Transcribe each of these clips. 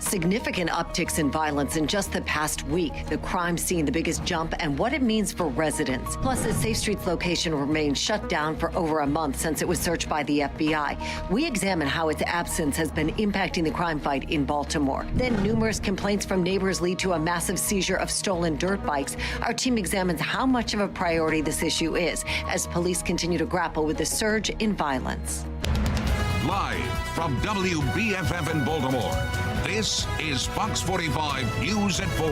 Significant upticks in violence in just the past week. The crime seeing the biggest jump and what it means for residents. Plus, the Safe Streets location remains shut down for over a month since it was searched by the FBI. We examine how its absence has been impacting the crime fight in Baltimore. Then numerous complaints from neighbors lead to a massive seizure of stolen dirt bikes. Our team examines how much of a priority this issue is as police continue to grapple with the surge in violence. Live from WBFF in Baltimore, this is Fox 45 News at 4.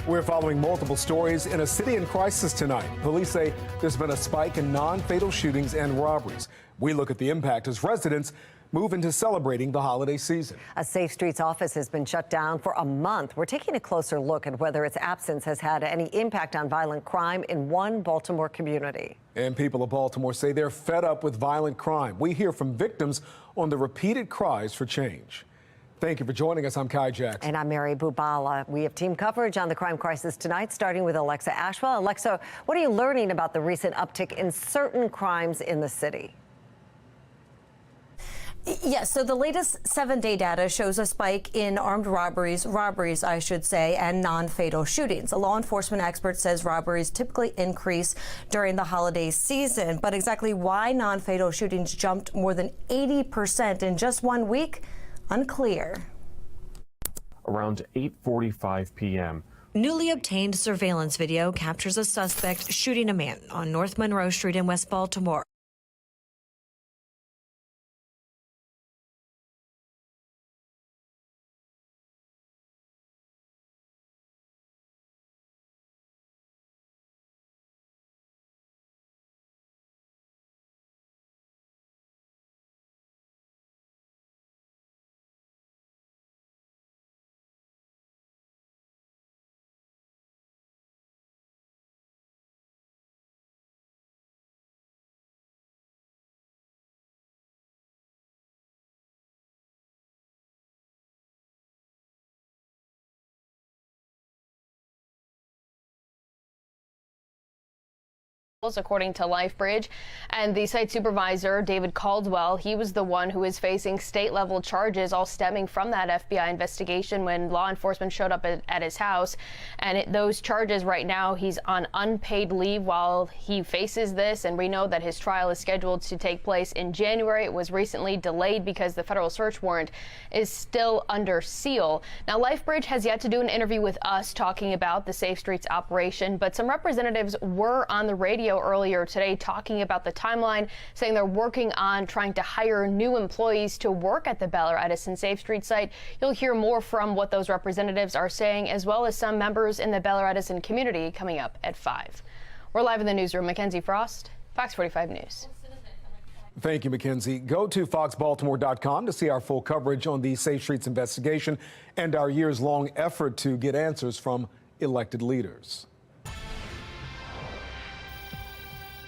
We're following multiple stories in a city in crisis tonight. Police say there's been a spike in non-fatal shootings and robberies. We look at the impact as residents move into celebrating the holiday season. A Safe Streets office has been shut down for a month. We're taking a closer look at whether its absence has had any impact on violent crime in one Baltimore community. And people of Baltimore say they're fed up with violent crime. We hear from victims on the repeated cries for change. Thank you for joining us. I'm Kai Jackson. And I'm Mary Bubala. We have team coverage on the crime crisis tonight, starting with Alexa Ashwell. Alexa, what are you learning about the recent uptick in certain crimes in the city? Yes, so the latest 7-day data shows a spike in armed robberies, I should say, and non-fatal shootings. A law enforcement expert says robberies typically increase during the holiday season. But exactly why non-fatal shootings jumped more than 80% in just 1 week, unclear. Around 8:45 p.m. Newly obtained surveillance video captures a suspect shooting a man on North Monroe Street in West Baltimore. According to LifeBridge, and the site supervisor, David Caldwell, he was the one who is facing state-level charges, all stemming from that FBI investigation when law enforcement showed up at his house. And those charges right now, he's on unpaid leave while he faces this, and we know that his trial is scheduled to take place in January. It was recently delayed because the federal search warrant is still under seal. Now, LifeBridge has yet to do an interview with us talking about the Safe Streets operation, but some representatives were on the radio earlier today talking about the timeline, saying they're working on trying to hire new employees to work at the Bel Air Edison Safe Street site. You'll hear more from what those representatives are saying, as well as some members in the Bel Air Edison community coming up at 5. We're live in the newsroom. Mackenzie Frost, Fox 45 News. Thank you, Mackenzie. Go to foxbaltimore.com to see our full coverage on the Safe Streets investigation and our years-long effort to get answers from elected leaders.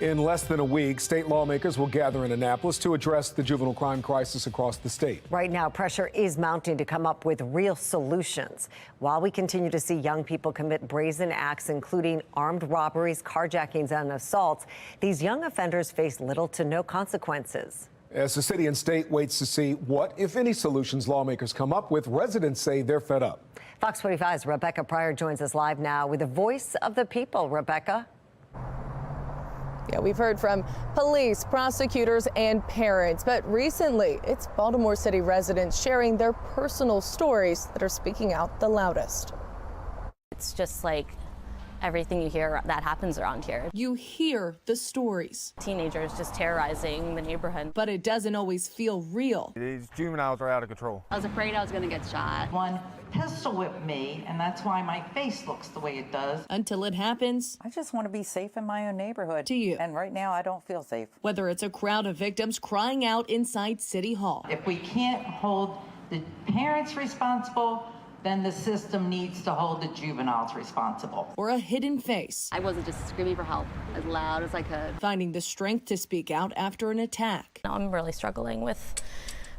In less than a week, state lawmakers will gather in Annapolis to address the juvenile crime crisis across the state. Right now, pressure is mounting to come up with real solutions. While we continue to see young people commit brazen acts, including armed robberies, carjackings, and assaults, these young offenders face little to no consequences. As the city and state waits to see what, if any, solutions lawmakers come up with, residents say they're fed up. Fox 45's Rebecca Pryor joins us live now with the voice of the people. Rebecca. Yeah, we've heard from police, prosecutors, and parents, but recently it's Baltimore City residents sharing their personal stories that are speaking out the loudest. It's just like everything you hear that happens around here. You hear the stories. Teenagers just terrorizing the neighborhood. But it doesn't always feel real. These juveniles are out of control. I was afraid I was going to get shot. One pistol whipped me, and that's why my face looks the way it does. Until it happens. I just want to be safe in my own neighborhood. To you. And right now I don't feel safe. Whether it's a crowd of victims crying out inside City Hall. If we can't hold the parents responsible, then the system needs to hold the juveniles responsible. Or a hidden face. I wasn't just screaming for help as loud as I could. Finding the strength to speak out after an attack. I'm really struggling with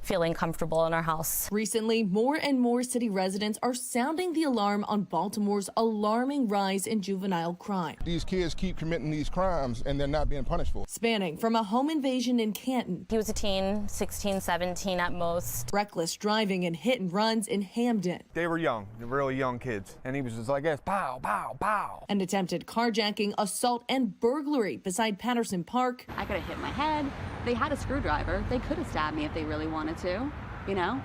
feeling comfortable in our house. Recently, more and more city residents are sounding the alarm on Baltimore's alarming rise in juvenile crime. These kids keep committing these crimes and they're not being punished for it. Spanning from a home invasion in Canton. He was a teen, 16, 17 at most. Reckless driving and hit and runs in Hamden. They were young, really young kids. And he was just like this, pow, pow, pow. An attempted carjacking, assault, and burglary beside Patterson Park. I could have hit my head. They had a screwdriver. They could have stabbed me if they really wanted to, you know?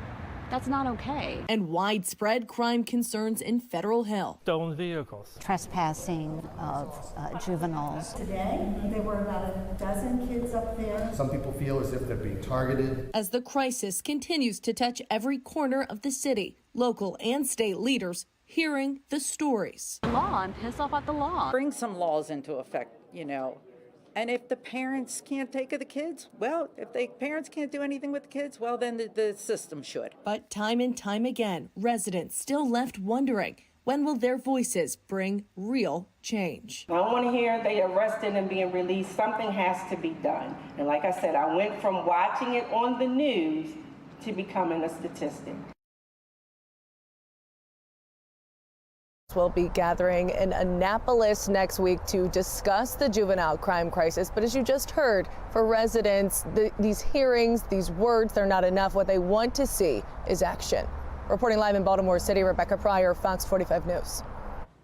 That's not okay. And widespread crime concerns in Federal Hill. Stolen vehicles. Trespassing of juveniles. Today, there were about a dozen kids up there. Some people feel as if they're being targeted. As the crisis continues to touch every corner of the city, local and state leaders hearing the stories. Law, I'm pissed off at the law. Bring some laws into effect, you know. And if the parents can't take care of the kids, well, if the parents can't do anything with the kids, well, then the system should. But time and time again, residents still left wondering, when will their voices bring real change? I don't want to hear they arrested and being released. Something has to be done. And like I said, I went from watching it on the news to becoming a statistic. Will be gathering in Annapolis next week to discuss the juvenile crime crisis. But as you just heard, for residents, these hearings, these words, they're not enough. What they want to see is action. Reporting live in Baltimore City, Rebecca Pryor, Fox 45 News.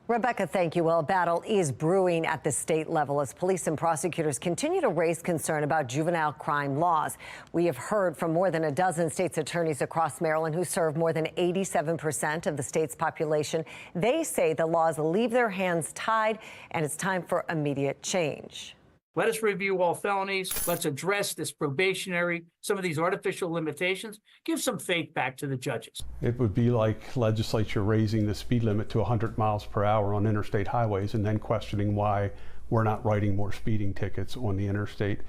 Rebecca, thank you. Well, a battle is brewing at the state level as police and prosecutors continue to raise concern about juvenile crime laws. We have heard from more than a dozen state's attorneys across Maryland who serve more than 87% of the state's population. They say the laws leave their hands tied and it's time for immediate change. Let us review all felonies. Let's address this probationary, some of these artificial limitations. Give some faith back to the judges. It would be like legislature raising the speed limit to 100 miles per hour on interstate highways and then questioning why we're not writing more speeding tickets on the interstate.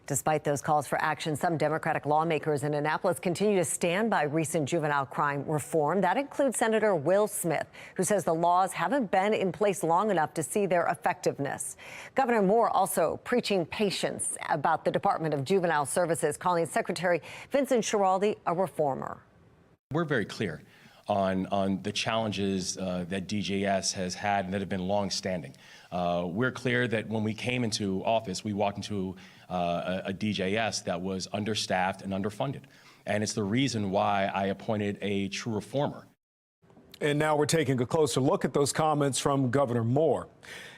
Despite those calls for action, some Democratic lawmakers in Annapolis continue to stand by recent juvenile crime reform. That includes Senator Will Smith, who says the laws haven't been in place long enough to see their effectiveness. Governor Moore also preaching patience about the Department of Juvenile Services, calling Secretary Vincent Schiraldi a reformer. We're very clear on the challenges that DJS has had and that have been long-standing. We're clear that when we came into office, we walked into a DJS that was understaffed and underfunded. And it's the reason why I appointed a true reformer. And now we're taking a closer look at those comments from Governor Moore.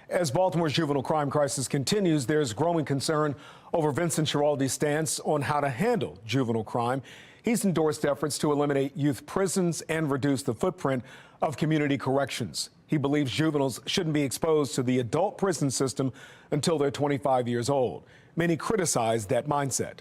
As Baltimore's juvenile crime crisis continues, there's growing concern over Vincent Schiraldi's stance on how to handle juvenile crime. He's endorsed efforts to eliminate youth prisons and reduce the footprint of community corrections. He believes juveniles shouldn't be exposed to the adult prison system until they're 25 years old. Many criticize that mindset.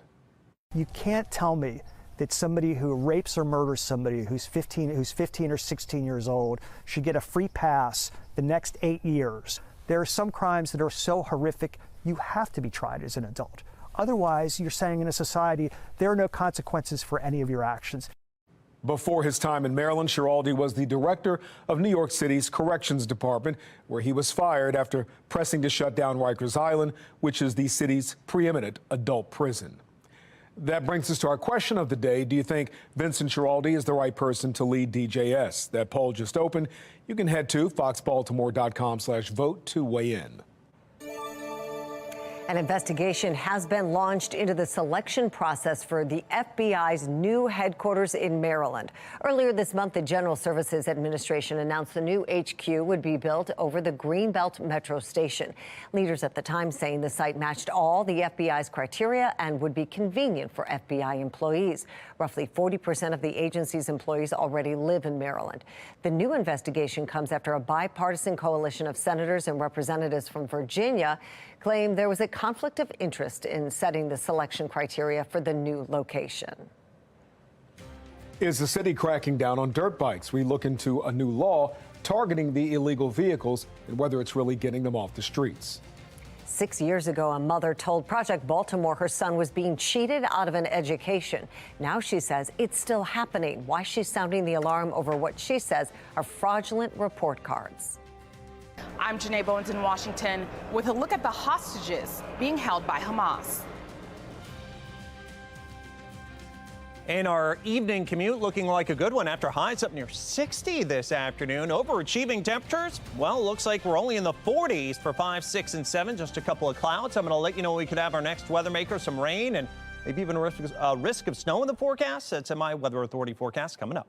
You can't tell me that somebody who rapes or murders somebody who's 15 or 16 years old should get a free pass the next 8 years. There are some crimes that are so horrific, you have to be tried as an adult. Otherwise, you're saying in a society, there are no consequences for any of your actions. Before his time in Maryland, Schiraldi was the director of New York City's Corrections Department, where he was fired after pressing to shut down Rikers Island, which is the city's preeminent adult prison. That brings us to our question of the day. Do you think Vincent Schiraldi is the right person to lead DJS? That poll just opened. You can head to foxbaltimore.com/vote to weigh in. An investigation has been launched into the selection process for the FBI's new headquarters in Maryland. Earlier this month, the General Services Administration announced the new HQ would be built over the Greenbelt Metro Station. Leaders at the time saying the site matched all the FBI's criteria and would be convenient for FBI employees. Roughly 40% of the agency's employees already live in Maryland. The new investigation comes after a bipartisan coalition of senators and representatives from Virginia claimed there was a conflict of interest in setting the selection criteria for the new location. Is the city cracking down on dirt bikes? We look into a new law targeting the illegal vehicles and whether it's really getting them off the streets. 6 years ago, a mother told Project Baltimore her son was being cheated out of an education. Now she says it's still happening. Why she's sounding the alarm over what she says are fraudulent report cards. I'm Janae Bowens in Washington with a look at the hostages being held by Hamas. And our evening commute looking like a good one after highs up near 60 this afternoon. Overachieving temperatures, well, looks like we're only in the 40s for 5, 6, and 7. Just a couple of clouds. I'm going to let you know we could have our next weather maker, some rain, and maybe even a risk of snow in the forecast. That's in my Weather Authority forecast coming up.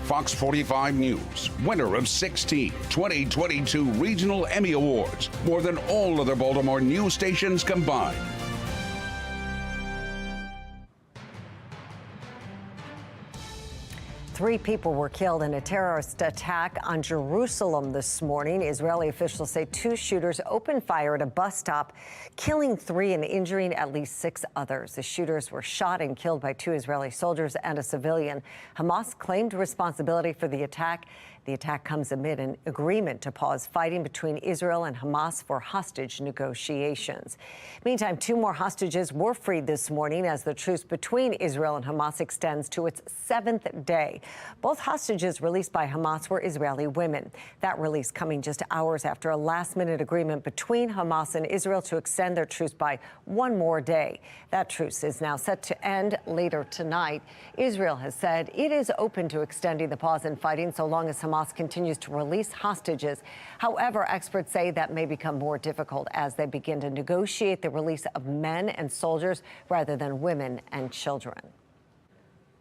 Fox 45 News, winner of 16 2022 Regional Emmy Awards, more than all other Baltimore news stations combined. Three people were killed in a terrorist attack on Jerusalem this morning. Israeli officials say two shooters opened fire at a bus stop, killing 3 and injuring at least 6 others. The shooters were shot and killed by 2 Israeli soldiers and a civilian. Hamas claimed responsibility for the attack. The attack comes amid an agreement to pause fighting between Israel and Hamas for hostage negotiations. Meantime, 2 more hostages were freed this morning as the truce between Israel and Hamas extends to its 7th day. Both hostages released by Hamas were Israeli women. That release coming just hours after a last-minute agreement between Hamas and Israel to extend their truce by 1 more day. That truce is now set to end later tonight. Israel has said it is open to extending the pause in fighting so long as Hamas continues to release hostages. However, experts say that may become more difficult as they begin to negotiate the release of men and soldiers rather than women and children.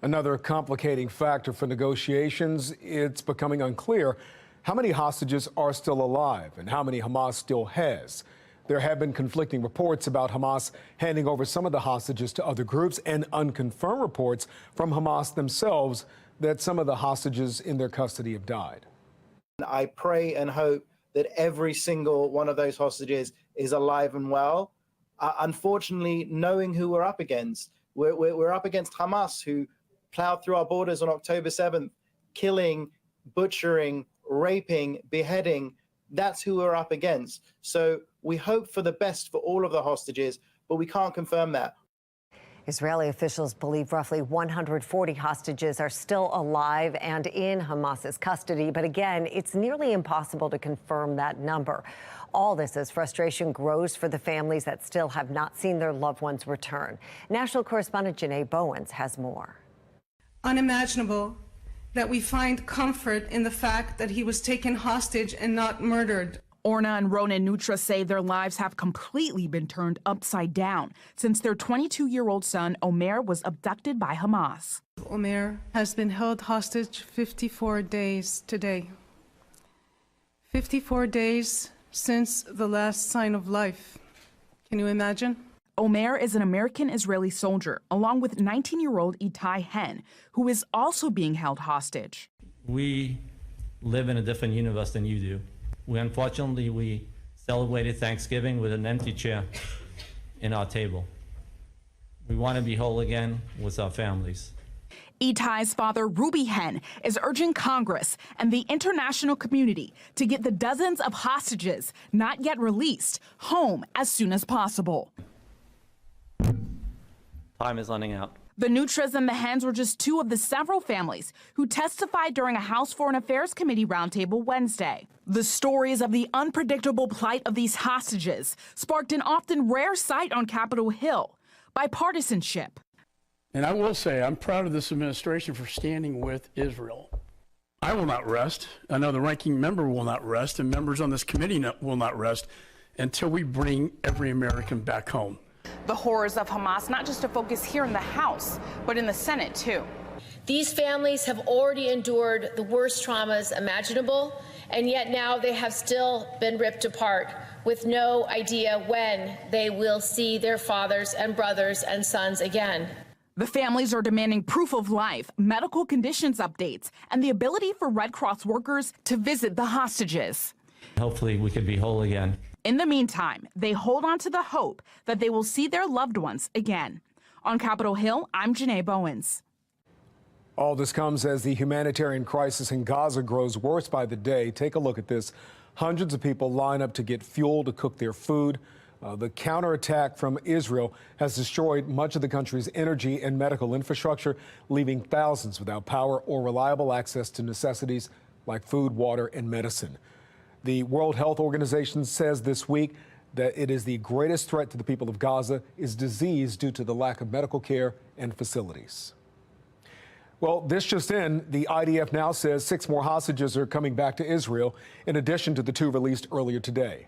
Another complicating factor for negotiations, it's becoming unclear how many hostages are still alive and how many Hamas still has. There have been conflicting reports about Hamas handing over some of the hostages to other groups and unconfirmed reports from Hamas themselves that some of the hostages in their custody have died. I pray and hope that every single one of those hostages is alive and well. Unfortunately, knowing who we're up against, we're up against Hamas, who plowed through our borders on October 7th, killing, butchering, raping, beheading. That's who we're up against. So we hope for the best for all of the hostages, but we can't confirm that. Israeli officials believe roughly 140 hostages are still alive and in Hamas's custody. But again, it's nearly impossible to confirm that number. All this as frustration grows for the families that still have not seen their loved ones return. National correspondent Janae Bowens has more. Unimaginable that we find comfort in the fact that he was taken hostage and not murdered. Orna and Ronan Nutra say their lives have completely been turned upside down since their 22-year-old son, Omer, was abducted by Hamas. Omer has been held hostage 54 days today. 54 days since the last sign of life. Can you imagine? Omer is an American-Israeli soldier, along with 19-year-old Itai Hen, who is also being held hostage. We live in a different universe than you do. Unfortunately, we celebrated Thanksgiving with an empty chair in our table. We want to be whole again with our families. Itai's father, Ruby Hen, is urging Congress and the international community to get the dozens of hostages not yet released home as soon as possible. Time is running out. The Nutras and the Hens were just two of the several families who testified during a House Foreign Affairs Committee roundtable Wednesday. The stories of the unpredictable plight of these hostages sparked an often rare sight on Capitol Hill: bipartisanship. And I will say I'm proud of this administration for standing with Israel. I will not rest. I know the ranking member will not rest, and members on this committee will not rest until we bring every American back home. The horrors of Hamas, not just a focus here in the House, but in the Senate, too. These families have already endured the worst traumas imaginable, and yet now they have still been ripped apart with no idea when they will see their fathers and brothers and sons again. The families are demanding proof of life, medical conditions updates, and the ability for Red Cross workers to visit the hostages. Hopefully we could be whole again. In the meantime, they hold on to the hope that they will see their loved ones again. On Capitol Hill, I'm Janae Bowens. All this comes as the humanitarian crisis in Gaza grows worse by the day. Take a look at this. Hundreds of people line up to get fuel to cook their food. The counterattack from Israel has destroyed much of the country's energy and medical infrastructure, leaving thousands without power or reliable access to necessities like food, water, and medicine. The World Health Organization says this week that it is the greatest threat to the people of Gaza is disease due to the lack of medical care and facilities. Well, this just in, the IDF now says 6 more hostages are coming back to Israel, in addition to the 2 released earlier today.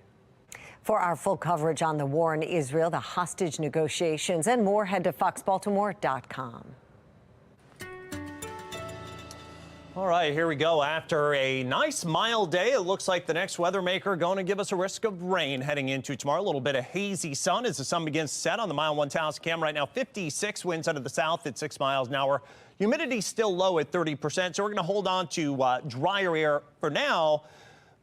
For our full coverage on the war in Israel, the hostage negotiations, and more, head to foxbaltimore.com. All right, here we go. After a nice mild day, it looks like the next weather maker going to give us a risk of rain heading into tomorrow. A little bit of hazy sun as the sun begins to set on the Mile 1 Taos cam right now. 56 winds out of the south at 6 miles an hour. Humidity still low at 30%, so we're going to hold on to drier air for now.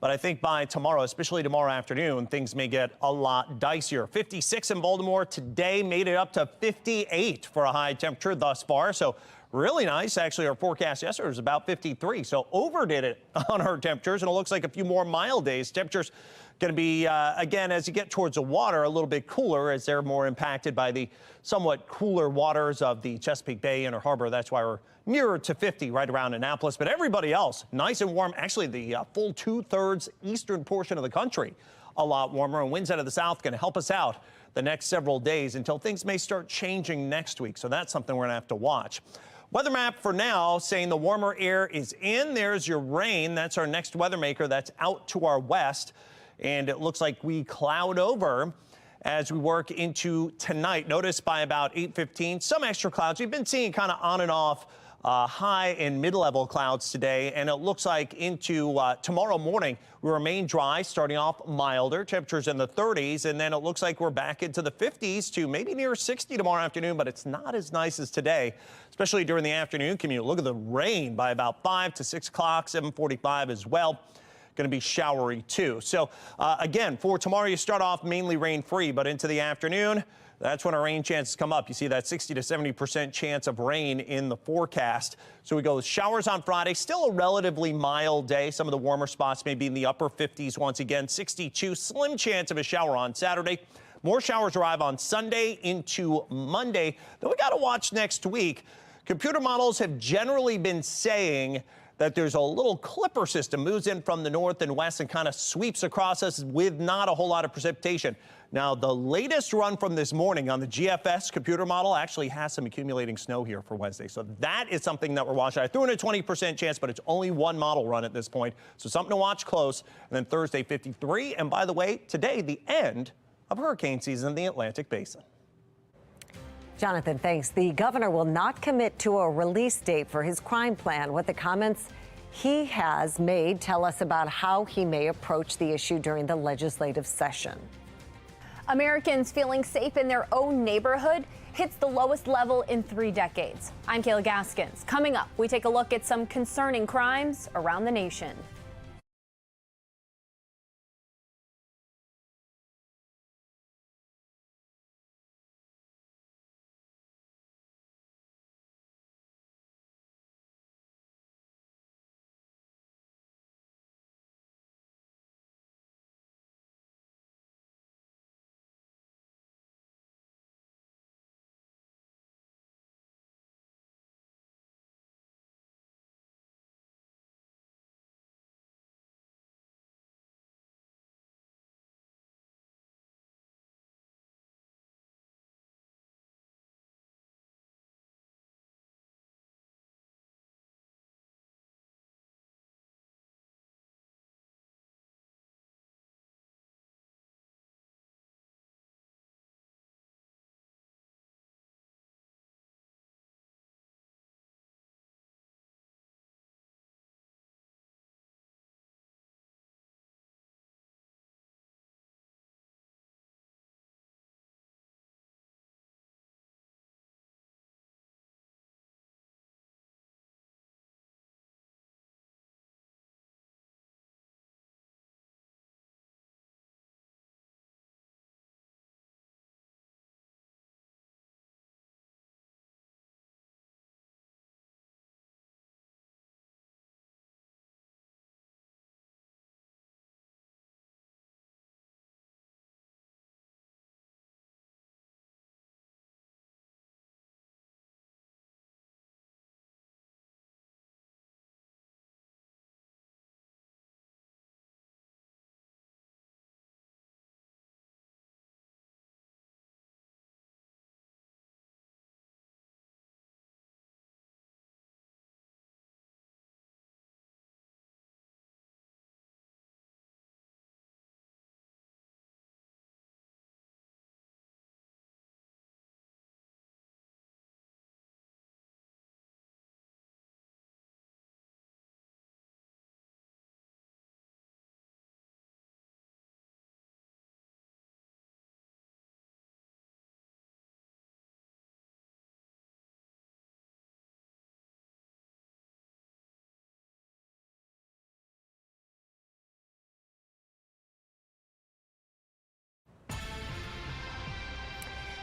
But I think by tomorrow, especially tomorrow afternoon, things may get a lot dicier. 56 in Baltimore today, made it up to 58 for a high temperature thus far. So really nice. Actually, our forecast yesterday was about 53, so overdid it on our temperatures, and it looks like a few more mild days. Temperatures going to be, again, as you get towards the water, a little bit cooler as they're more impacted by the somewhat cooler waters of the Chesapeake Bay Inner Harbor. That's why we're nearer to 50 right around Annapolis. But everybody else, nice and warm. Actually, the full 2/3 eastern portion of the country, a lot warmer. And winds out of the south going to help us out the next several days until things may start changing next week. So that's something we're going to have to watch. Weather map for now saying the warmer air is in. There's your rain. That's our next weather maker. That's out to our west. And it looks like we cloud over as we work into tonight. Notice by about 8:15, some extra clouds. We've been seeing kind of on and off high and mid-level clouds today, and it looks like into tomorrow morning we remain dry, starting off milder, temperatures in the 30s, and then it looks like we're back into the 50s to maybe near 60 tomorrow afternoon, but it's not as nice as today, especially during the afternoon commute. Look at the rain by about 5 to 6 o'clock, 7:45 as well. Going to be showery too. So again, for tomorrow, you start off mainly rain-free, but into the afternoon, that's when our rain chances come up. You see that 60 to 70% chance of rain in the forecast. So we go with showers on Friday, still a relatively mild day. Some of the warmer spots may be in the upper 50s once again. 62, slim chance of a shower on Saturday. More showers arrive on Sunday into Monday. Then we got to watch next week. Computer models have generally been saying that there's a little clipper system moves in from the north and west and kind of sweeps across us with not a whole lot of precipitation. Now, the latest run from this morning on the GFS computer model actually has some accumulating snow here for Wednesday. So that is something that we're watching. I threw in a 20% chance, but it's only one model run at this point. So something to watch close. And then Thursday, 53. And by the way, today, the end of hurricane season in the Atlantic Basin. Jonathan, thanks. The governor will not commit to a release date for his crime plan. What the comments he has made tell us about how he may approach the issue during the legislative session. Americans feeling safe in their own neighborhood hits the lowest level in 3 decades. I'm Kayla Gaskins. Coming up, we take a look at some concerning crimes around the nation.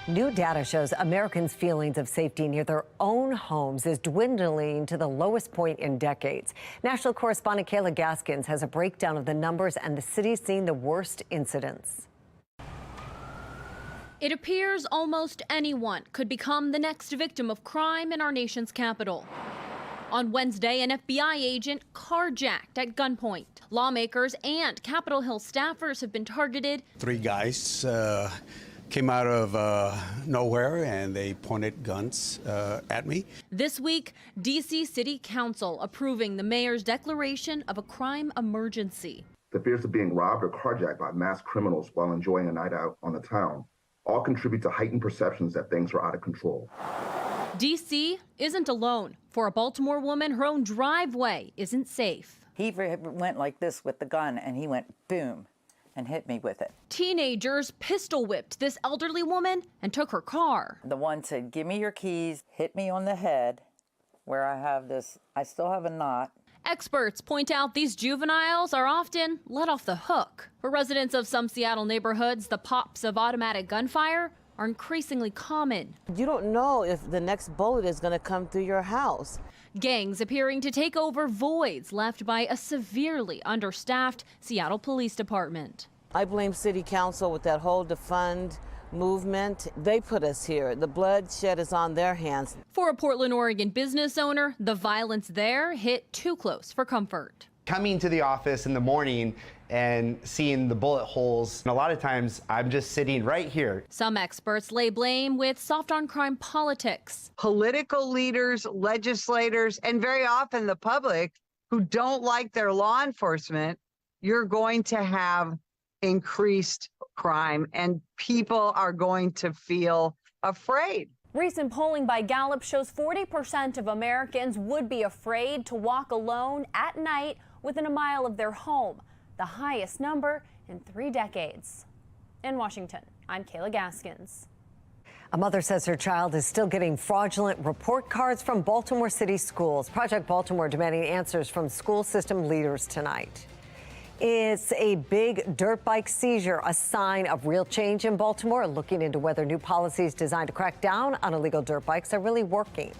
New data shows Americans' feelings of safety near their own homes is dwindling to the lowest point in decades. National correspondent Kayla Gaskins has a breakdown of the numbers and the cities seeing the worst incidents. It appears almost anyone could become the next victim of crime in our nation's capital. On Wednesday, an FBI agent carjacked at gunpoint. Lawmakers and Capitol Hill staffers have been targeted. 3 guys came out of nowhere and they pointed guns at me. This week, D.C. City Council approving the mayor's declaration of a crime emergency. The fears of being robbed or carjacked by mass criminals while enjoying a night out on the town all contribute to heightened perceptions that things are out of control. D.C. isn't alone. For a Baltimore woman, her own driveway isn't safe. He went like this with the gun and he went boom and hit me with it. Teenagers pistol whipped this elderly woman and took her car. The one said, "Give me your keys," hit me on the head where I have this, I still have a knot. Experts point out these juveniles are often let off the hook. For residents of some Seattle neighborhoods, the pops of automatic gunfire are increasingly common. You don't know if the next bullet is going to come through your house. Gangs appearing to take over voids left by a severely understaffed Seattle Police Department. I blame City Council with that whole defund movement. They put us here. The bloodshed is on their hands. For a Portland, Oregon business owner, the violence there hit too close for comfort. Coming to the office in the morning and seeing the bullet holes, and a lot of times I'm just sitting right here. Some experts lay blame with soft on crime politics. Political leaders, legislators, and very often the public who don't like their law enforcement, you're going to have increased crime and people are going to feel afraid. Recent polling by Gallup shows 40% of Americans would be afraid to walk alone at night within a mile of their home, the highest number in 3 decades. In Washington, I'm Kayla Gaskins. A mother says her child is still getting fraudulent report cards from Baltimore City schools. Project Baltimore demanding answers from school system leaders tonight. It's a big dirt bike seizure, a sign of real change in Baltimore, looking into whether new policies designed to crack down on illegal dirt bikes are really working.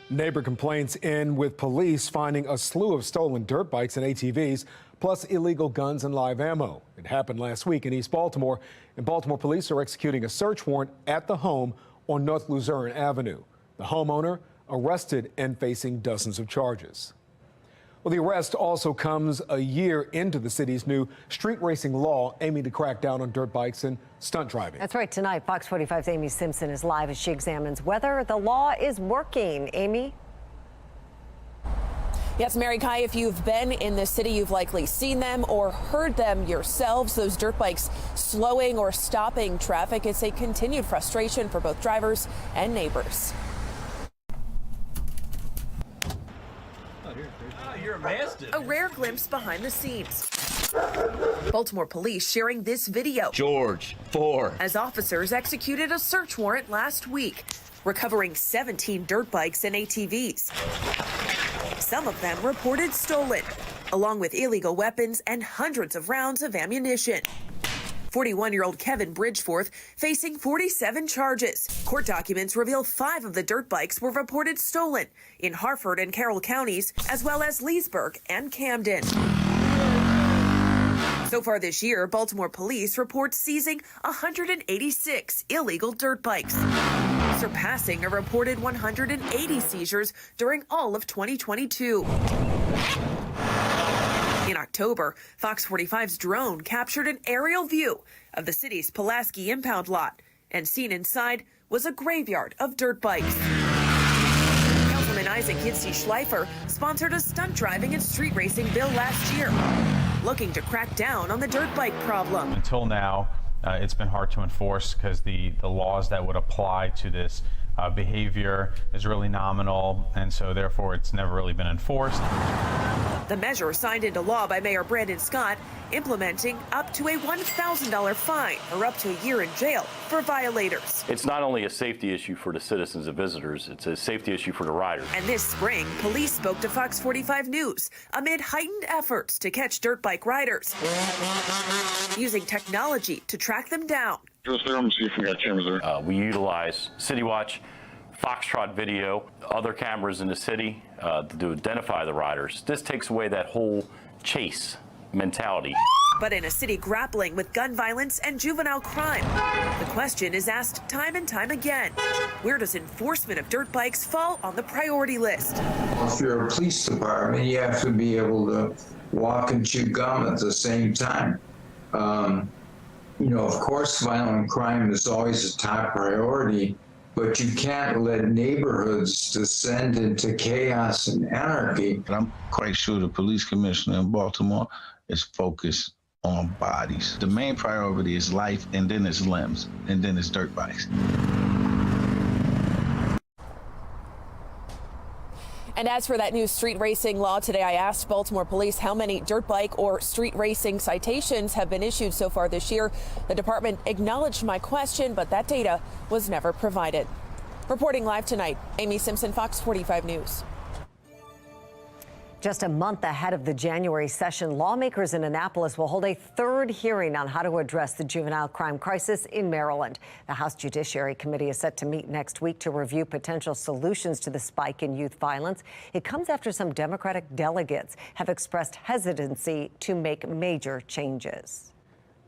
Neighbor complaints end with police finding a slew of stolen dirt bikes and ATVs, plus illegal guns and live ammo. It happened last week in East Baltimore, and Baltimore police are executing a search warrant at the home on North Luzerne Avenue. The homeowner arrested and facing dozens of charges. Well, the arrest also comes a year into the city's new street racing law aiming to crack down on dirt bikes and stunt driving. That's right. Tonight, Fox 45's Amy Simpson is live as she examines whether the law is working. Amy? Yes, Mary Kai, if you've been in this city, you've likely seen them or heard them yourselves, those dirt bikes slowing or stopping traffic. It's a continued frustration for both drivers and neighbors. A rare glimpse behind the scenes. Baltimore police sharing this video. George, 4. As officers executed a search warrant last week, recovering 17 dirt bikes and ATVs. Some of them reported stolen, along with illegal weapons and hundreds of rounds of ammunition. 41-year-old Kevin Bridgeforth facing 47 charges. Court documents reveal 5 of the dirt bikes were reported stolen in Harford and Carroll counties, as well as Leesburg and Camden. So far this year, Baltimore police report seizing 186 illegal dirt bikes, surpassing a reported 180 seizures during all of 2022. In October, Fox 45's drone captured an aerial view of the city's Pulaski impound lot, and seen inside was a graveyard of dirt bikes. Councilman Isaac Hidsey Schleifer sponsored a stunt driving and street racing bill last year, looking to crack down on the dirt bike problem. Until now, it's been hard to enforce because the laws that would apply to this behavior is really nominal, and so therefore it's never really been enforced. The measure signed into law by Mayor Brandon Scott, implementing up to a $1,000 fine or up to a year in jail for violators. It's not only a safety issue for the citizens and visitors, it's a safety issue for the riders. And this spring, police spoke to Fox 45 News amid heightened efforts to catch dirt bike riders, using technology to track them down. Let me see if we got cameras there. We utilize City Watch, Foxtrot video, other cameras in the city to identify the riders. This takes away that whole chase mentality. But in a city grappling with gun violence and juvenile crime, the question is asked time and time again: where does enforcement of dirt bikes fall on the priority list? If you're a police department, you have to be able to walk and chew gum at the same time. Of course, violent crime is always a top priority, but you can't let neighborhoods descend into chaos and anarchy. I'm quite sure the police commissioner in Baltimore is focused on bodies. The main priority is life, and then it's limbs, and then it's dirt bikes. And as for that new street racing law, today I asked Baltimore police how many dirt bike or street racing citations have been issued so far this year. The department acknowledged my question, but that data was never provided. Reporting live tonight, Amy Simpson, Fox 45 News. Just a month ahead of the January session, lawmakers in Annapolis will hold a third hearing on how to address the juvenile crime crisis in Maryland. The House Judiciary Committee is set to meet next week to review potential solutions to the spike in youth violence. It comes after some Democratic delegates have expressed hesitancy to make major changes.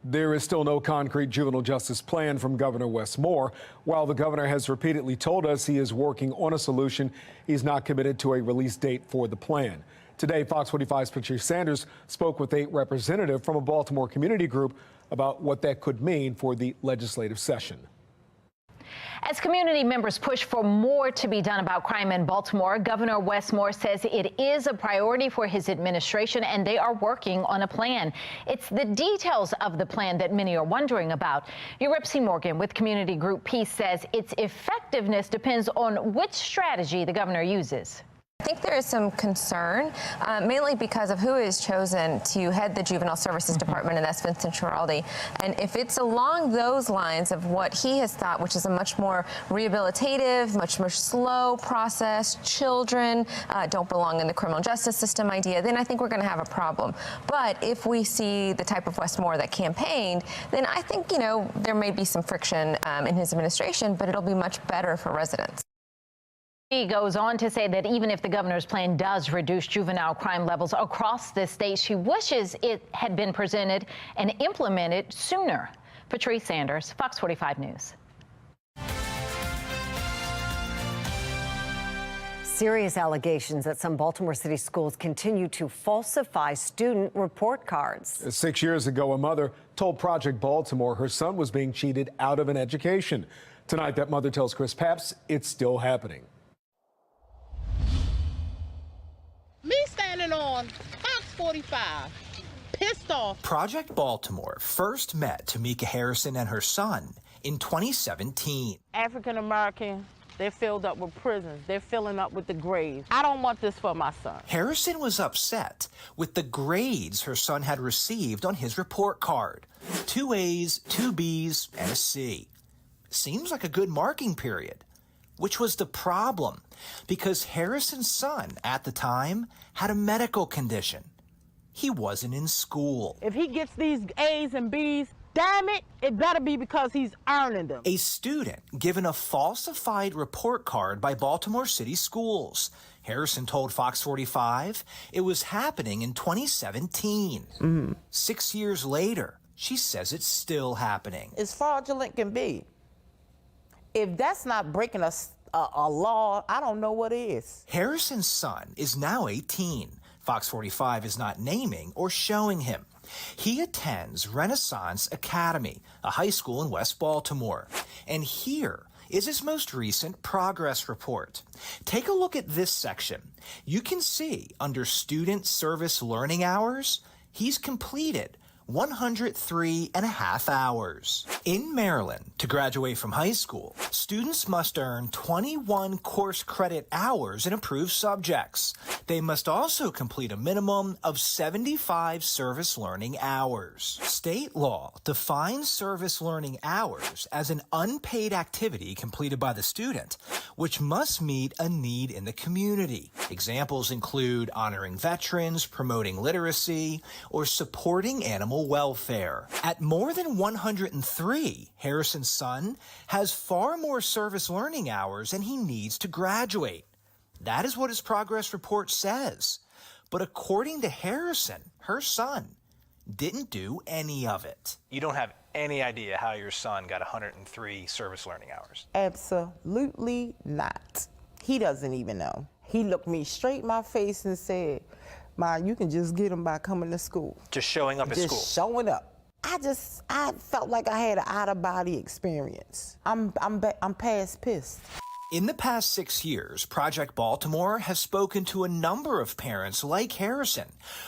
There is still no concrete juvenile justice plan from Governor Wes Moore. While the governor has repeatedly told us he is working on a solution, he's not committed to a release date for the plan. Today, Fox 45's Patrice Sanders spoke with a representative from a Baltimore community group about what that could mean for the legislative session. As community members push for more to be done about crime in Baltimore, Governor Wes Moore says it is a priority for his administration and they are working on a plan. It's the details of the plan that many are wondering about. Uripsy Morgan with Community Group Peace says its effectiveness depends on which strategy the governor uses. I think there is some concern, mainly because of who is chosen to head the Juvenile Services Department, and that's Vincent Schiraldi. And if it's along those lines of what he has thought, which is a much more rehabilitative, much more slow process, children don't belong in the criminal justice system idea, then I think we're going to have a problem. But if we see the type of Wes Moore that campaigned, then I think, there may be some friction in his administration, but it'll be much better for residents. He goes on to say that even if the governor's plan does reduce juvenile crime levels across the state, she wishes it had been presented and implemented sooner. Patrice Sanders, Fox 45 News. Serious allegations that some Baltimore City schools continue to falsify student report cards. 6 years ago, a mother told Project Baltimore her son was being cheated out of an education. Tonight, that mother tells Chris Papps it's still happening. Me standing on Fox 45, pissed off. Project Baltimore first met Tamika Harrison and her son in 2017. African American, they're filled up with prisons. They're filling up with the grades. I don't want this for my son. Harrison was upset with the grades her son had received on his report card. 2 A's, 2 B's, and a C. Seems like a good marking period. Which was the problem, because Harrison's son, at the time, had a medical condition. He wasn't in school. If he gets these A's and B's, damn it, it better be because he's earning them. A student given a falsified report card by Baltimore City Schools. Harrison told Fox 45 it was happening in 2017. 6 years later, she says it's still happening. As fraudulent can be. If that's not breaking a law, I don't know what is. Harrison's son is now 18. Fox 45 is not naming or showing him. He attends Renaissance Academy, a high school in West Baltimore. And here is his most recent progress report. Take a look at this section. You can see under Student Service Learning Hours, he's completed 103.5 hours. In Maryland, to graduate from high school, students must earn 21 course credit hours in approved subjects. They must also complete a minimum of 75 service learning hours. State law defines service learning hours as an unpaid activity completed by the student, which must meet a need in the community. Examples include honoring veterans, promoting literacy, or supporting animal welfare. At more than 103, Harrison's son has far more service learning hours than he needs to graduate. That is what his progress report says. But according to Harrison, her son didn't do any of it. You don't have any idea how your son got 103 service learning hours? Absolutely not. He doesn't even know. He looked me straight in my face and said, Ma, you can just get him by coming to school. Just showing up at school? Just showing up. I felt like I had an out-of-body experience. I'm past pissed. In the past 6 years, Project Baltimore has spoken to a number of parents like Harrison,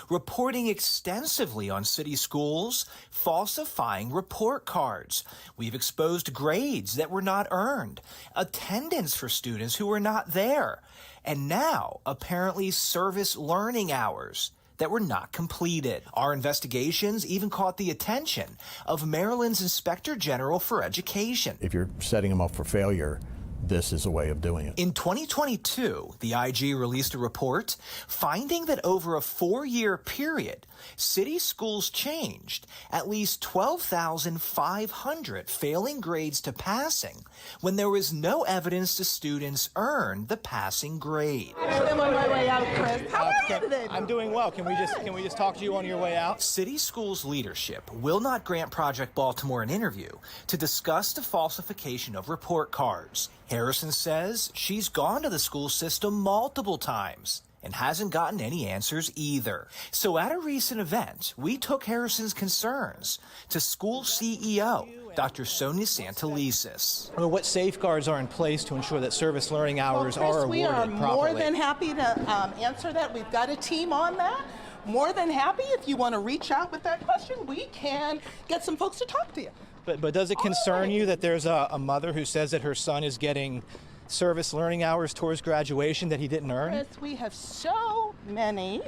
reporting extensively on city schools falsifying report cards. We've exposed grades that were not earned, attendance for students who were not there, and now apparently service learning hours that were not completed. Our investigations even caught the attention of Maryland's Inspector General for Education. If you're setting them up for failure, this is a way of doing it. In 2022, the IG released a report finding that over a 4-year period, city schools changed at least 12,500 failing grades to passing when there was no evidence the students earned the passing grade. I'm on my way out, Chris. How are you today? I'm doing well. Can we just talk to you on your way out? City schools leadership will not grant Project Baltimore an interview to discuss the falsification of report cards. Harrison says she's gone to the school system multiple times and hasn't gotten any answers either. So at a recent event, we took Harrison's concerns to school CEO, Dr. Sonia Santelises. What safeguards are in place to ensure that service learning hours are awarded properly? We are more than happy to answer that. We've got a team on that. More than happy. If you want to reach out with that question, we can get some folks to talk to you. But does it concern you that there's a mother who says that her son is getting service learning hours towards graduation that he didn't earn? Chris, we have so many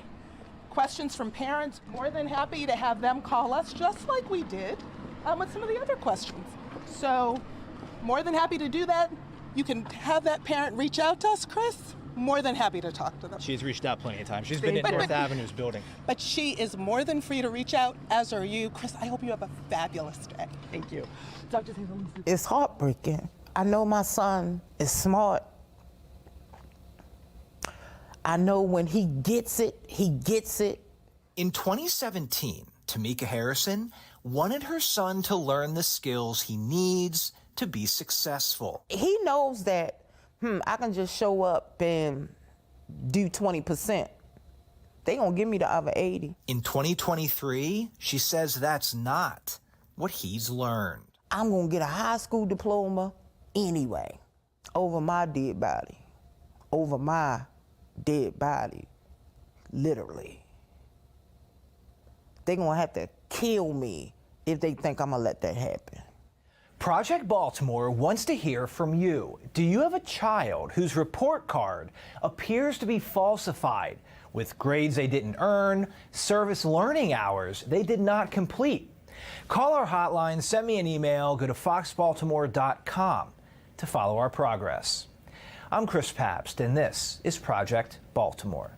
questions from parents. More than happy to have them call us, just like we did with some of the other questions. So more than happy to do that. You can have that parent reach out to us, Chris. More than happy to talk to them. She's reached out plenty of times. She's been in North Avenue's building. But she is more than free to reach out, as are you. Chris, I hope you have a fabulous day. Thank you. Dr. Santelises. It's heartbreaking. I know my son is smart. I know when he gets it, he gets it. In 2017, Tamika Harrison wanted her son to learn the skills he needs to be successful. He knows that I can just show up and do 20%. They gonna give me the other 80. In 2023, she says that's not what he's learned. I'm gonna get a high school diploma anyway, over my dead body. Over my dead body, literally. They gonna have to kill me if they think I'm gonna let that happen. Project Baltimore wants to hear from you. Do you have a child whose report card appears to be falsified with grades they didn't earn, service learning hours they did not complete? Call our hotline, send me an email, go to foxbaltimore.com to follow our progress. I'm Chris Pabst, and this is Project Baltimore.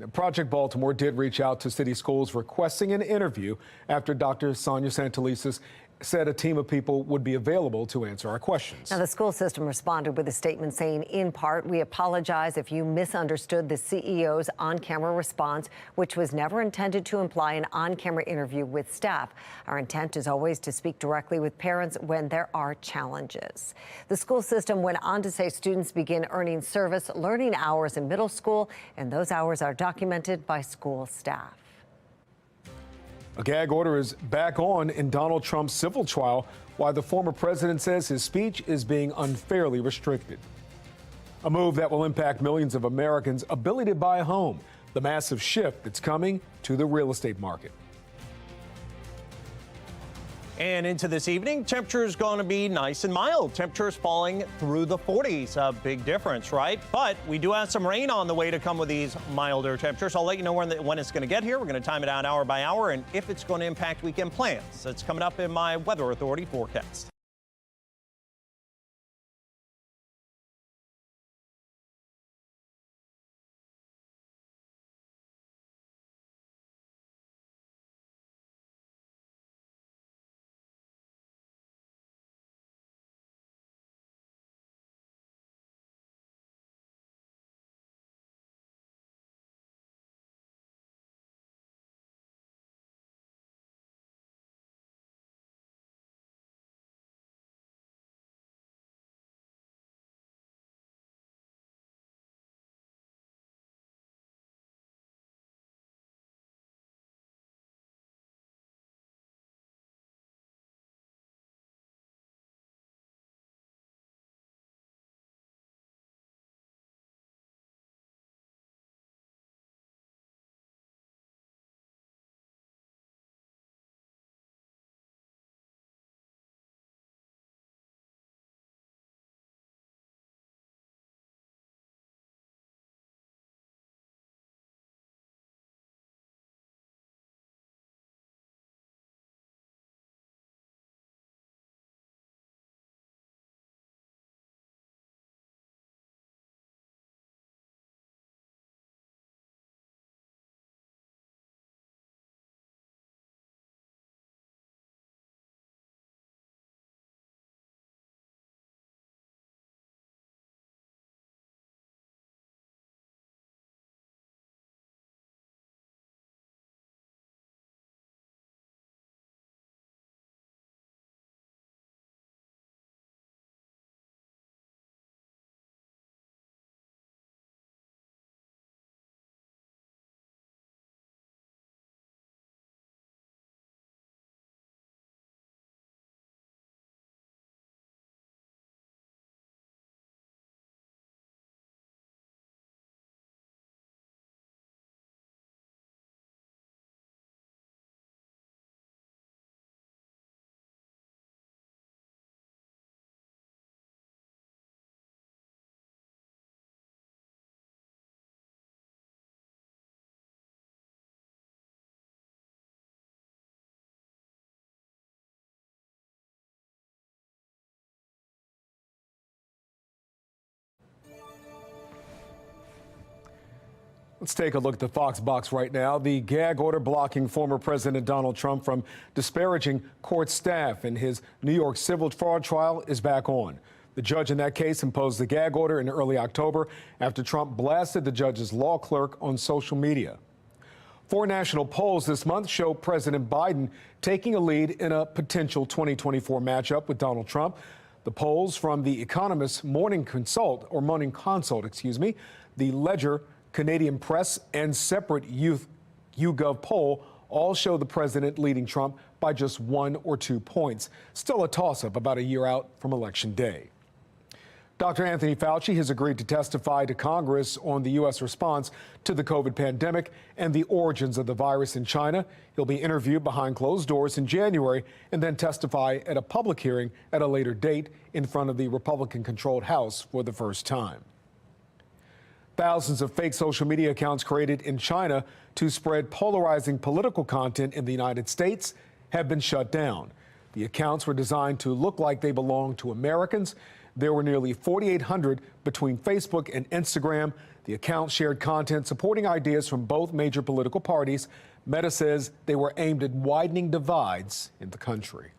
Project Baltimore did reach out to city schools requesting an interview after Dr. Sonia Santelises said a team of people would be available to answer our questions. Now, the school system responded with a statement saying, in part, we apologize if you misunderstood the CEO's on-camera response, which was never intended to imply an on-camera interview with staff. Our intent is always to speak directly with parents when there are challenges. The school system went on to say students begin earning service learning hours in middle school, and those hours are documented by school staff. A gag order is back on in Donald Trump's civil trial, while the former president says his speech is being unfairly restricted. A move that will impact millions of Americans' ability to buy a home, the massive shift that's coming to the real estate market. And into this evening, temperatures going to be nice and mild. Temperatures falling through the 40s. A big difference, right? But we do have some rain on the way to come with these milder temperatures. I'll let you know when it's going to get here. We're going to time it out hour by hour and if it's going to impact weekend plans. It's coming up in my Weather Authority forecast. Let's take a look at the Fox box right now. The gag order blocking former President Donald Trump from disparaging court staff in his New York civil fraud trial is back on. The judge in that case imposed the gag order in early October after Trump blasted the judge's law clerk on social media. 4 national polls this month show President Biden taking a lead in a potential 2024 matchup with Donald Trump. The polls from The Economist's Morning Consult, the Ledger, Canadian Press, and separate YouGov poll all show the president leading Trump by just 1 or 2 points. Still a toss-up about a year out from Election Day. Dr. Anthony Fauci has agreed to testify to Congress on the U.S. response to the COVID pandemic and the origins of the virus in China. He'll be interviewed behind closed doors in January and then testify at a public hearing at a later date in front of the Republican-controlled House for the first time. Thousands of fake social media accounts created in China to spread polarizing political content in the United States have been shut down. The accounts were designed to look like they belong to Americans. There were nearly 4,800 between Facebook and Instagram. The account shared content supporting ideas from both major political parties. Meta says they were aimed at widening divides in the country.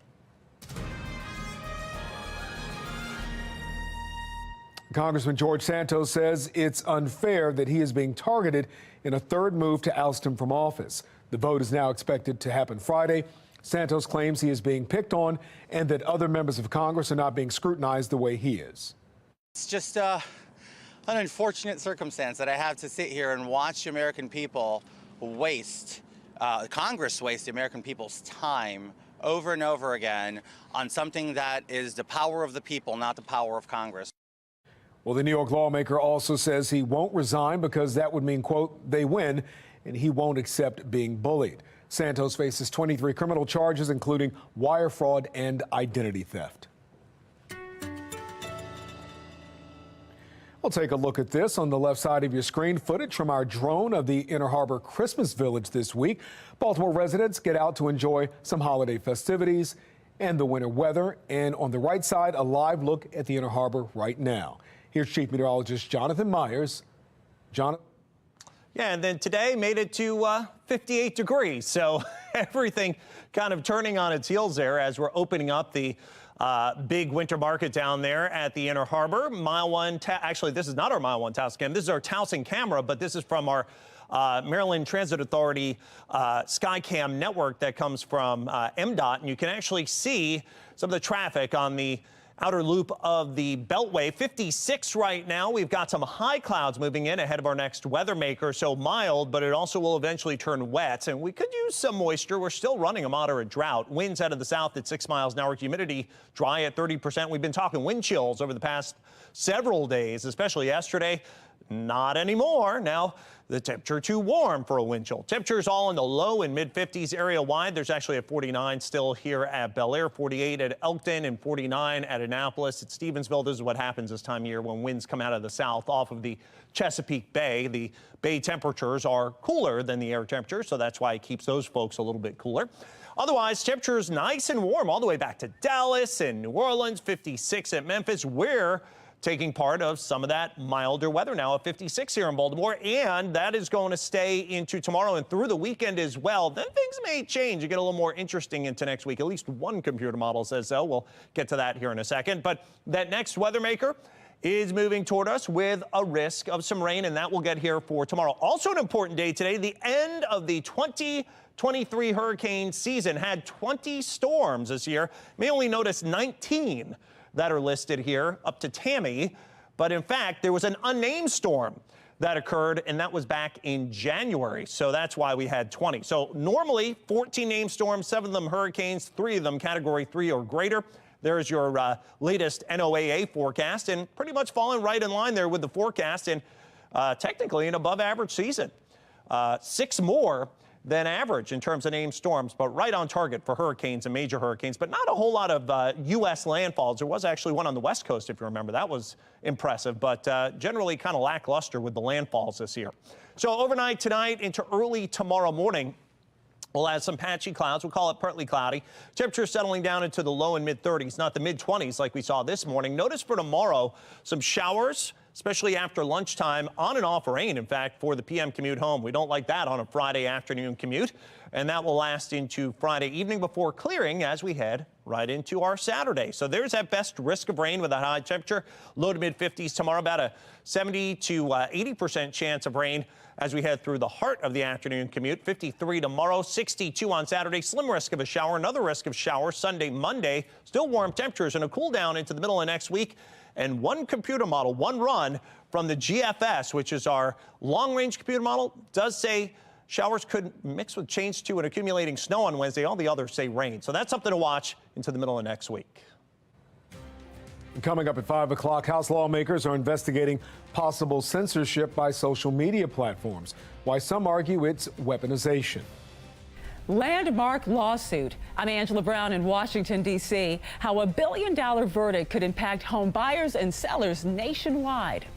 Congressman George Santos says it's unfair that he is being targeted in a third move to oust him from office. The vote is now expected to happen Friday. Santos claims he is being picked on and that other members of Congress are not being scrutinized the way he is. It's just an unfortunate circumstance that I have to sit here and watch the American people waste, Congress waste the American people's time over and over again on something that is the power of the people, not the power of Congress. Well, the New York lawmaker also says he won't resign because that would mean, quote, they win, and he won't accept being bullied. Santos faces 23 criminal charges, including wire fraud and identity theft. We'll take a look at this on the left side of your screen. Footage from our drone of the Inner Harbor Christmas Village this week. Baltimore residents get out to enjoy some holiday festivities and the winter weather. And on the right side, a live look at the Inner Harbor right now. Here's Chief Meteorologist Jonathan Myers. Jonathan. Yeah, and then today made it to 58 degrees. So everything kind of turning on its heels there as we're opening up the big winter market down there at the Inner Harbor. Mile 1, actually, this is not our Mile 1 Taos cam. This is our Towson camera, but this is from our Maryland Transit Authority Skycam network that comes from MDOT. And you can actually see some of the traffic on the outer loop of the Beltway. 56 right now. We've got some high clouds moving in ahead of our next weather maker. So mild, but it also will eventually turn wet. And we could use some moisture. We're still running a moderate drought. Winds out of the south at 6 miles an hour. Humidity dry at 30%. We've been talking wind chills over the past several days, especially yesterday. Not anymore. Now the temperature too warm for a wind chill. Temperatures all in the low and mid 50s area wide. There's actually a 49 still here at Bel Air, 48 at Elkton, and 49 at Annapolis. At Stevensville, this is what happens this time of year when winds come out of the south off of the Chesapeake Bay. The bay temperatures are cooler than the air temperature, so that's why it keeps those folks a little bit cooler. Otherwise, temperatures nice and warm all the way back to Dallas and New Orleans, 56 at Memphis. We're taking part of some of that milder weather now at 56 here in Baltimore, and that is going to stay into tomorrow and through the weekend as well. Then things may change. You get a little more interesting into next week. At least one computer model says so. We'll get to that here in a second. But that next weather maker is moving toward us with a risk of some rain, and that will get here for tomorrow. Also an important day today, the end of the 2023 hurricane season. Had 20 storms this year. May only notice 19 that are listed here up to Tammy, but in fact there was an unnamed storm that occurred, and that was back in January, so that's why we had 20. So normally 14 named storms, 7 of them hurricanes, 3 of them category 3 or greater. There's your latest NOAA forecast, and pretty much falling right in line there with the forecast, and technically an above average season. 6 more than average in terms of named storms, but right on target for hurricanes and major hurricanes, but not a whole lot of U.S. landfalls. There was actually one on the West Coast, if you remember. That was impressive, but generally kind of lackluster with the landfalls this year. So overnight tonight into early tomorrow morning, we'll have some patchy clouds. We'll call it partly cloudy. Temperatures settling down into the low and mid 30s, not the mid 20s like we saw this morning. Notice for tomorrow, some showers, especially after lunchtime, on and off rain, in fact, for the PM commute home. We don't like that on a Friday afternoon commute, and that will last into Friday evening before clearing as we head right into our Saturday. So there's that best risk of rain with a high temperature, low to mid 50s tomorrow, about a 70 to 80% chance of rain as we head through the heart of the afternoon commute. 53 tomorrow, 62 on Saturday, slim risk of a shower, another risk of shower Sunday, Monday, still warm temperatures and a cool down into the middle of next week. And one computer model, one run from the GFS, which is our long-range computer model, does say showers could mix with change to and accumulating snow on Wednesday. All the others say rain. So that's something to watch into the middle of next week. Coming up at 5 o'clock, House lawmakers are investigating possible censorship by social media platforms. Why some argue it's weaponization. Landmark lawsuit. I'm Angela Brown in Washington, D.C. How a $1 billion verdict could impact home buyers and sellers nationwide.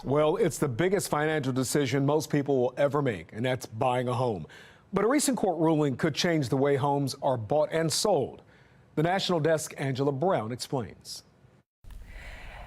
Well, it's the biggest financial decision most people will ever make, and that's buying a home. But a recent court ruling could change the way homes are bought and sold. The National Desk, Angela Brown, explains.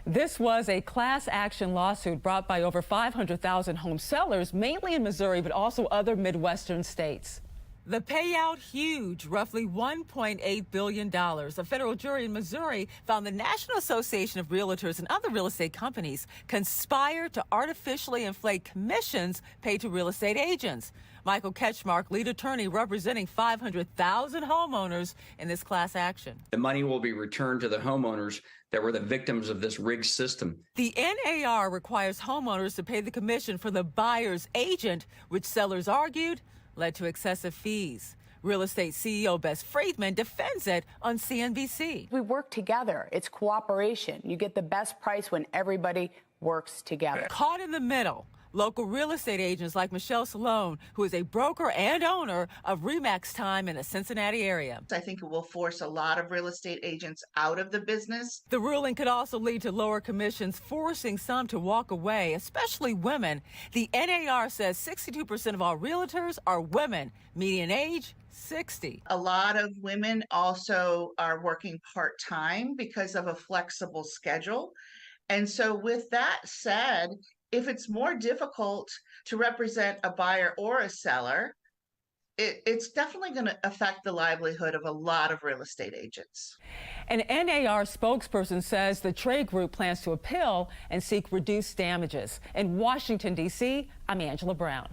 This was a class action lawsuit brought by over 500,000 home sellers, mainly in Missouri, but also other Midwestern states. The payout huge, roughly $1.8 billion. A federal jury in Missouri found the National Association of Realtors and other real estate companies conspired to artificially inflate commissions paid to real estate agents. Michael Ketchmark, lead attorney representing 500,000 homeowners in this class action. The money will be returned to the homeowners that were the victims of this rigged system. The NAR requires homeowners to pay the commission for the buyer's agent, which sellers argued led to excessive fees. Real estate CEO Bess Friedman defends it on CNBC. We work together. It's cooperation. You get the best price when everybody works together. Caught in the middle, local real estate agents like Michelle Salone, who is a broker and owner of Remax Time in the Cincinnati area. I think it will force a lot of real estate agents out of the business. The ruling could also lead to lower commissions, forcing some to walk away, especially women. The NAR says 62% of all realtors are women, median age 60. A lot of women also are working part-time because of a flexible schedule. And so with that said, if it's more difficult to represent a buyer or a seller, it's definitely going to affect the livelihood of a lot of real estate agents. An NAR spokesperson says the trade group plans to appeal and seek reduced damages. In Washington, D.C., I'm Angela Brown.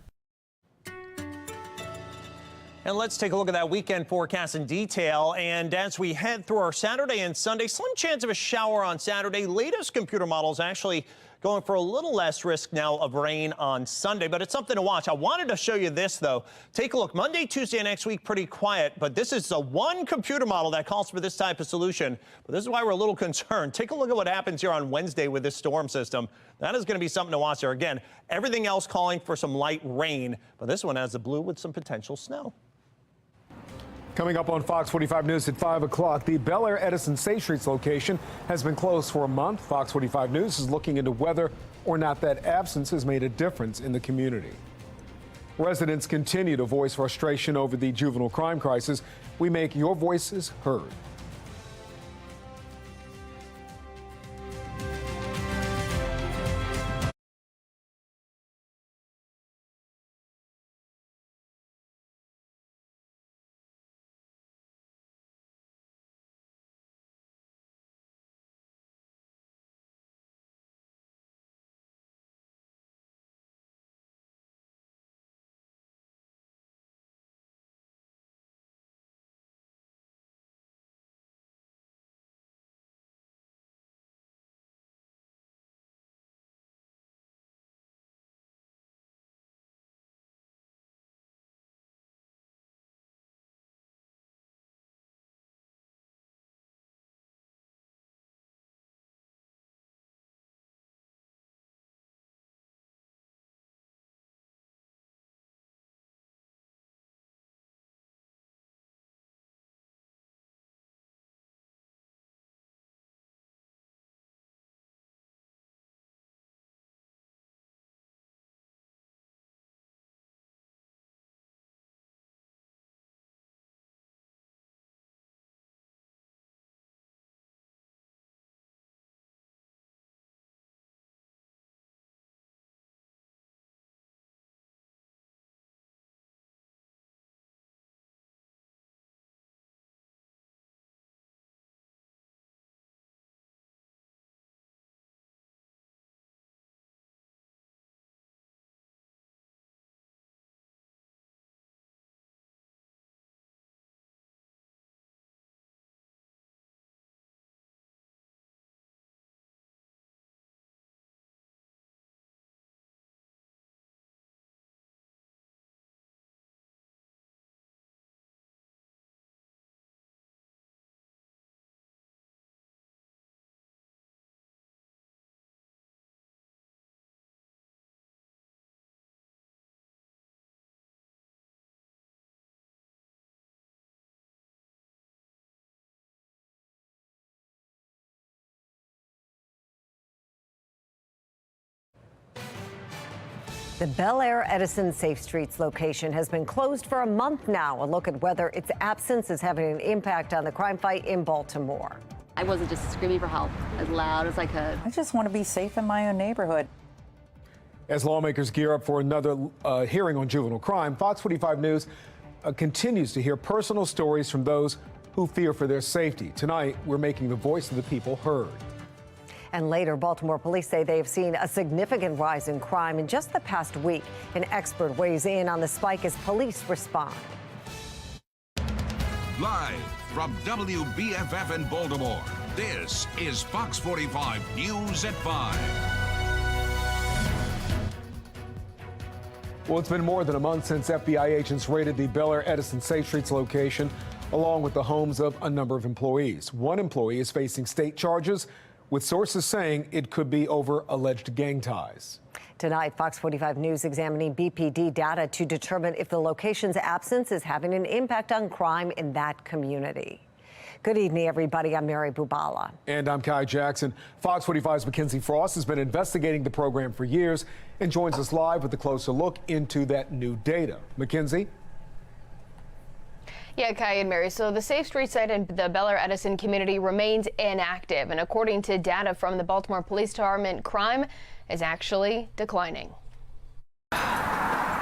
And let's take a look at that weekend forecast in detail. And as we head through our Saturday and Sunday, slim chance of a shower on Saturday. Latest computer models actually going for a little less risk now of rain on Sunday, but it's something to watch. I wanted to show you this, though. Take a look. Monday, Tuesday, and next week, pretty quiet, but this is the one computer model that calls for this type of solution. But this is why we're a little concerned. Take a look at what happens here on Wednesday with this storm system. That is going to be something to watch there. Again, everything else calling for some light rain, but this one has the blue with some potential snow. Coming up on Fox 45 News at 5 o'clock, the Bel Air Edison Safe Streets location has been closed for a month. Fox 45 News is looking into whether or not that absence has made a difference in the community. Residents continue to voice frustration over the juvenile crime crisis. We make your voices heard. The Bel Air Edison Safe Streets location has been closed for a month now. A look at whether its absence is having an impact on the crime fight in Baltimore. I wasn't just screaming for help as loud as I could. I just want to be safe in my own neighborhood. As lawmakers gear up for another hearing on juvenile crime, Fox 45 News continues to hear personal stories from those who fear for their safety. Tonight, we're making the voice of the people heard. And later, Baltimore police say they have seen a significant rise in crime in just the past week. An expert weighs in on the spike as police respond. Live from WBFF in Baltimore, this is Fox 45 News at 5. Well, it's been more than a month since FBI agents raided the Bel Air Edison Safe Streets location, along with the homes of a number of employees. One employee is facing state charges, with sources saying it could be over alleged gang ties. Tonight, Fox 45 News examining BPD data to determine if the location's absence is having an impact on crime in that community. Good evening, everybody. I'm Mary Bubala. And I'm Kai Jackson. Fox 45's Mackenzie Frost has been investigating the program for years and joins us live with a closer look into that new data. Mackenzie? Yeah, Kai and Mary. So the Safe Street site in the Bel Air Edison community remains inactive. And according to data from the Baltimore Police Department, crime is actually declining.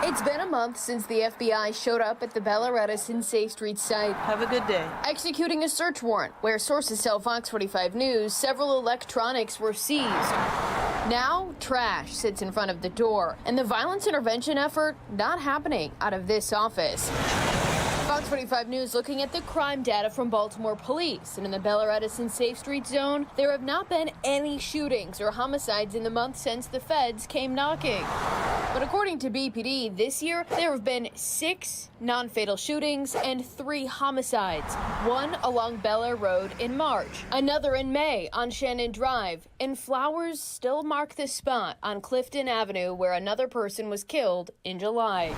It's been a month since the FBI showed up at the Bel Air Edison Safe Street site. Have a good day. Executing a search warrant where sources tell Fox 45 News several electronics were seized. Now, trash sits in front of the door, and the violence intervention effort not happening out of this office. Fox 45 News looking at the crime data from Baltimore police. And in the Bel Air Edison Safe Street zone, there have not been any shootings or homicides in the month since the feds came knocking. But according to BPD, this year, there have been 6 non-fatal shootings and 3 homicides. One along Bel Air Road in March, another in May on Shannon Drive, and flowers still mark the spot on Clifton Avenue where another person was killed in July.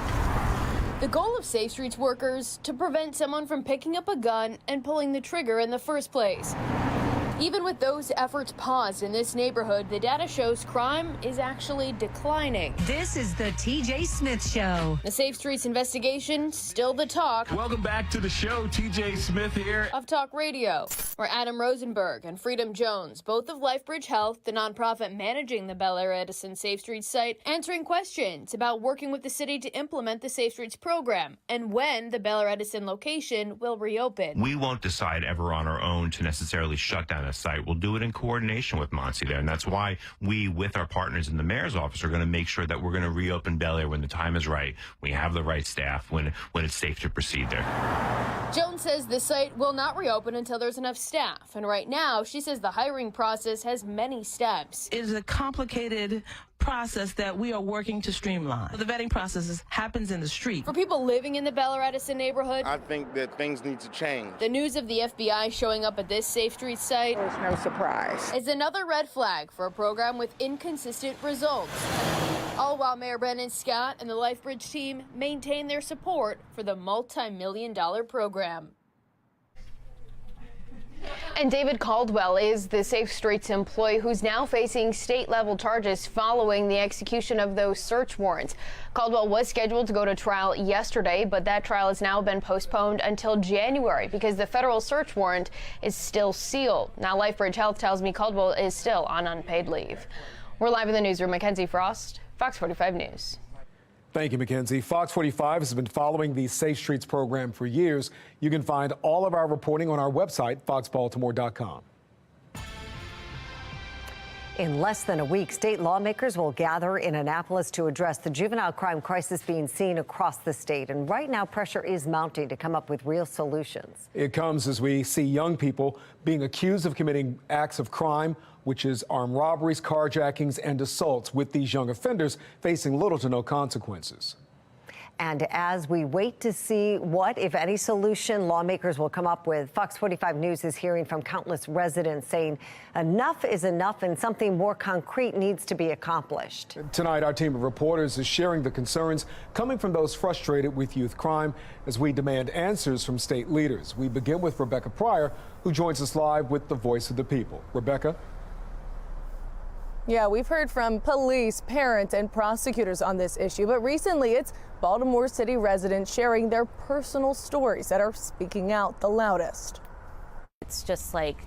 The goal of Safe Streets workers to prevent someone from picking up a gun and pulling the trigger in the first place. Even with those efforts paused in this neighborhood, the data shows crime is actually declining. This is the TJ Smith Show. The Safe Streets investigation still the talk. Welcome back to the show. TJ Smith here. Of Talk Radio, where Adam Rosenberg and Freedom Jones, both of LifeBridge Health, the nonprofit managing the Bel Air Edison Safe Streets site, answering questions about working with the city to implement the Safe Streets program and when the Bel Air Edison location will reopen. We won't decide ever on our own to necessarily shut down a site. We'll do it in coordination with Monty there, and that's why we, with our partners in the mayor's office, are going to make sure that we're going to reopen Bel Air when the time is right, we have the right staff, when it's safe to proceed there. Jones says the site will not reopen until there's enough staff, and right now she says the hiring process has many steps. It is a complicated process that we are working to streamline. The vetting process happens in the street. For people living in the Bel Air Edison neighborhood, I think that things need to change. The news of the FBI showing up at this Safe Street site was no surprise. Is another red flag for a program with inconsistent results. All while Mayor Brandon Scott and the LifeBridge team maintain their support for the multi-million-dollar program. And David Caldwell is the Safe Streets employee who's now facing state-level charges following the execution of those search warrants. Caldwell was scheduled to go to trial yesterday, but that trial has now been postponed until January because the federal search warrant is still sealed. Now, LifeBridge Health tells me Caldwell is still on unpaid leave. We're live in the newsroom. Mackenzie Frost, Fox 45 News. Thank you, Mackenzie. Fox 45 has been following the Safe Streets program for years. You can find all of our reporting on our website, foxbaltimore.com. In less than a week, state lawmakers will gather in Annapolis to address the juvenile crime crisis being seen across the state. And right now, pressure is mounting to come up with real solutions. It comes as we see young people being accused of committing acts of crime, which is armed robberies, carjackings, and assaults, with these young offenders facing little to no consequences. And as we wait to see what, if any, solution lawmakers will come up with, Fox 45 News is hearing from countless residents saying enough is enough and something more concrete needs to be accomplished. Tonight, our team of reporters is sharing the concerns coming from those frustrated with youth crime as we demand answers from state leaders. We begin with Rebecca Pryor, who joins us live with the Voice of the People. Rebecca? Yeah, we've heard from police, parents, and prosecutors on this issue, but recently it's Baltimore City residents sharing their personal stories that are speaking out the loudest. It's just like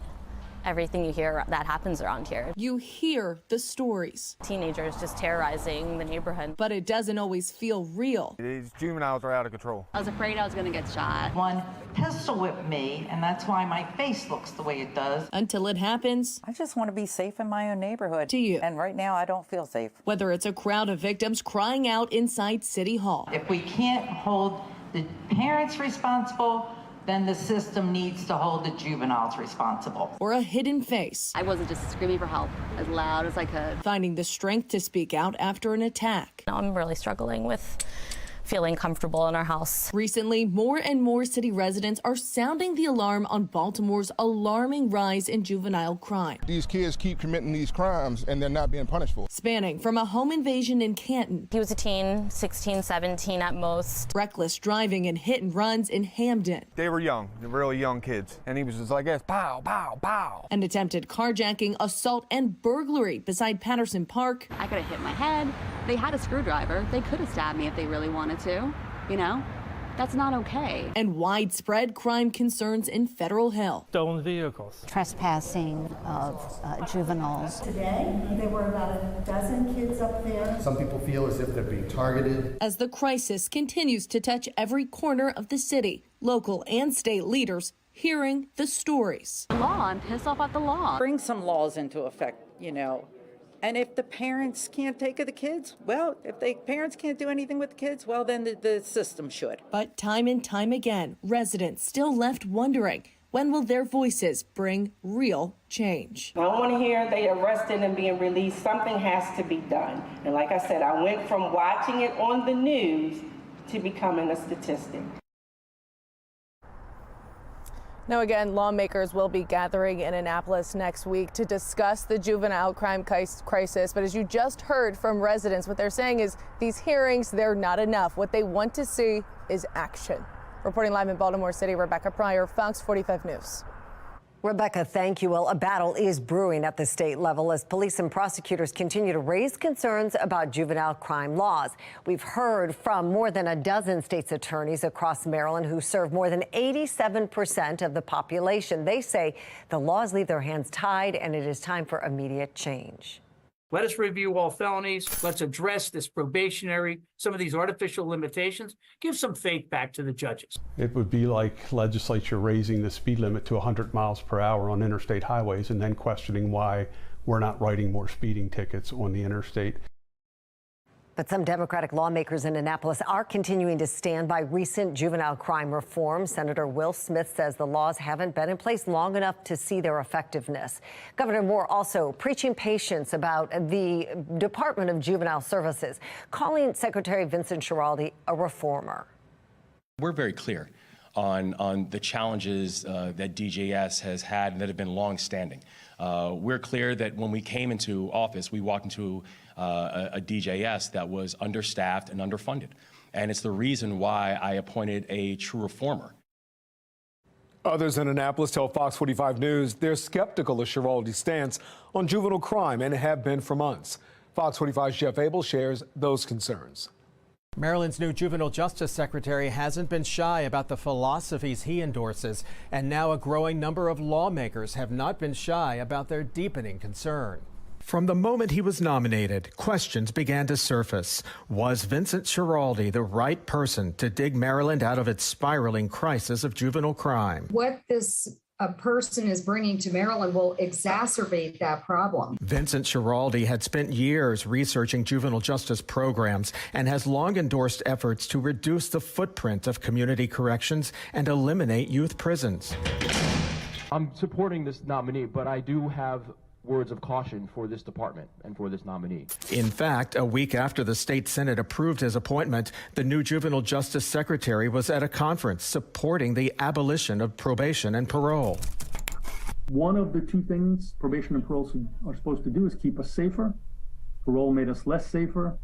everything you hear that happens around here. You hear the stories. Teenagers just terrorizing the neighborhood. But it doesn't always feel real. These juveniles are out of control. I was afraid I was going to get shot. One pistol whipped me, and that's why my face looks the way it does. Until it happens. I just want to be safe in my own neighborhood. To you. And right now, I don't feel safe. Whether it's a crowd of victims crying out inside City Hall. If we can't hold the parents responsible, then the system needs to hold the juveniles responsible. Or a hidden face. I wasn't just screaming for help as loud as I could. Finding the strength to speak out after an attack. Now I'm really struggling with feeling comfortable in our house. Recently, more and more city residents are sounding the alarm on Baltimore's alarming rise in juvenile crime. These kids keep committing these crimes and they're not being punished for it. Spanning from a home invasion in Canton. He was a teen, 16, 17 at most. Reckless driving and hit and runs in Hamden. They were young, really young kids. And he was just like this, pow, pow, pow. An attempted carjacking, assault, and burglary beside Patterson Park. I could have hit my head. They had a screwdriver. They could have stabbed me if they really wanted to, you know? That's not okay. And widespread crime concerns in Federal Hill. Stolen vehicles. Trespassing of juveniles. Today, there were about a dozen kids up there. Some people feel as if they're being targeted. As the crisis continues to touch every corner of the city, local and state leaders hearing the stories. Law, I'm pissed off at the law. Bring some laws into effect, you know. And if the parents can't take care of the kids, well, if the parents can't do anything with the kids, well, then the system should. But time and time again, residents still left wondering, when will their voices bring real change? I don't want to hear they arrested and being released. Something has to be done. And like I said, I went from watching it on the news to becoming a statistic. Now again, lawmakers will be gathering in Annapolis next week to discuss the juvenile crime crisis. But as you just heard from residents, what they're saying is these hearings, they're not enough. What they want to see is action. Reporting live in Baltimore City, Rebecca Pryor, Fox 45 News. Rebecca, thank you. Well, a battle is brewing at the state level as police and prosecutors continue to raise concerns about juvenile crime laws. We've heard from more than a dozen states' attorneys across Maryland who serve more than 87% of the population. They say the laws leave their hands tied and it is time for immediate change. Let us review all felonies. Let's address this probationary, some of these artificial limitations. Give some faith back to the judges. It would be like legislature raising the speed limit to 100 miles per hour on interstate highways and then questioning why we're not writing more speeding tickets on the interstate. But some Democratic lawmakers in Annapolis are continuing to stand by recent juvenile crime reform. Senator Will Smith says the laws haven't been in place long enough to see their effectiveness. Governor Moore also preaching patience about the Department of Juvenile Services, calling Secretary Vincent Schiraldi a reformer. We're very clear on the challenges that DJS has had and that have been long-standing. We're clear that when we came into office, we walked into a DJS that was understaffed and underfunded. And it's the reason why I appointed a true reformer. Others in Annapolis tell Fox 45 News they're skeptical of Schiraldi's stance on juvenile crime and have been for months. Fox 45's Jeff Abel shares those concerns. Maryland's new juvenile justice secretary hasn't been shy about the philosophies he endorses, and now a growing number of lawmakers have not been shy about their deepening concern. From the moment he was nominated, questions began to surface. Was Vincent Schiraldi the right person to dig Maryland out of its spiraling crisis of juvenile crime? What this person is bringing to Maryland will exacerbate that problem. Vincent Schiraldi had spent years researching juvenile justice programs and has long endorsed efforts to reduce the footprint of community corrections and eliminate youth prisons. I'm supporting this nominee, but I do have words of caution for this department and for this nominee. In fact, a week after the state Senate approved his appointment, the new juvenile justice secretary was at a conference supporting the abolition of probation and parole. One of the two things probation and parole are supposed to do is keep us safer. Parole made us less safer.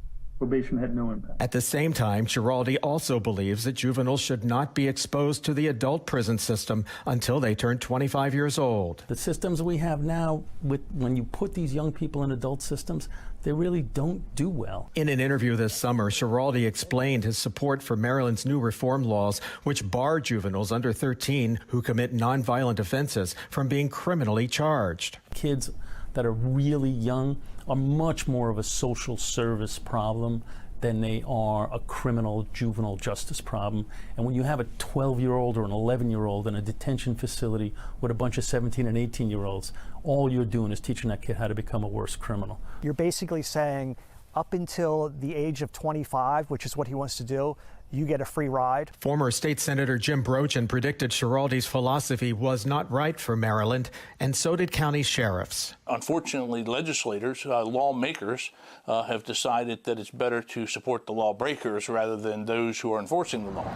Probation had no impact. At the same time, Giraldi also believes that juveniles should not be exposed to the adult prison system until they turn 25 years old. The systems we have now, when you put these young people in adult systems, they really don't do well. In an interview this summer, Giraldi explained his support for Maryland's new reform laws, which bar juveniles under 13 who commit nonviolent offenses from being criminally charged. Kids that are really young are much more of a social service problem than they are a criminal juvenile justice problem. And when you have a 12-year-old or an 11-year-old in a detention facility with a bunch of 17 and 18-year-olds, all you're doing is teaching that kid how to become a worse criminal. You're basically saying up until the age of 25, which is what he wants to do, you get a free ride. Former State Senator Jim Brochin predicted Giraldi's philosophy was not right for Maryland, and so did county sheriffs. Unfortunately, legislators, lawmakers, have decided that it's better to support the lawbreakers rather than those who are enforcing the law.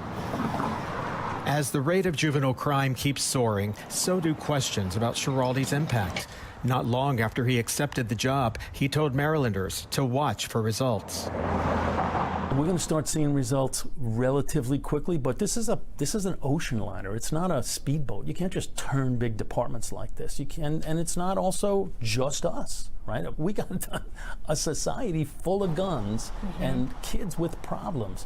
As the rate of juvenile crime keeps soaring, so do questions about Giraldi's impact. Not long after he accepted the job, he told Marylanders to watch for results. We're going to start seeing results relatively quickly, but this is an ocean liner. It's not a speedboat. You can't just turn big departments like this. You can, and it's not also just us, right? We got a society full of guns and kids with problems.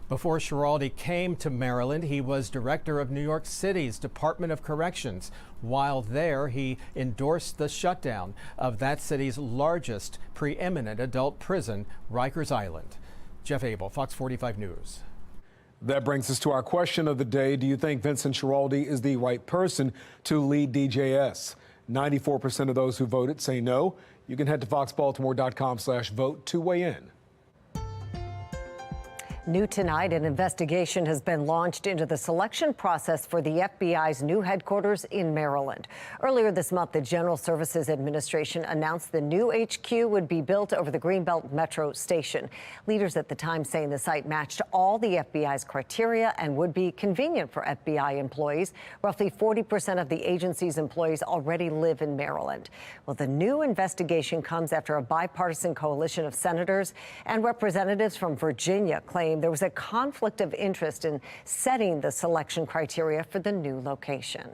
Before Giraldi came to Maryland, he was director of New York City's Department of Corrections. While there, he endorsed the shutdown of that city's largest preeminent adult prison, Rikers Island. Jeff Abel, Fox 45 News. That brings us to our question of the day. Do you think Vincent Giraldi is the right person to lead DJS? 94% of those who voted say no. You can head to foxbaltimore.com/vote to weigh in. New tonight, an investigation has been launched into the selection process for the FBI's new headquarters in Maryland. Earlier this month, the General Services Administration announced the new HQ would be built over the Greenbelt Metro Station. Leaders at the time saying the site matched all the FBI's criteria and would be convenient for FBI employees. Roughly 40% of the agency's employees already live in Maryland. Well, the new investigation comes after a bipartisan coalition of senators and representatives from Virginia claim there was a conflict of interest in setting the selection criteria for the new location.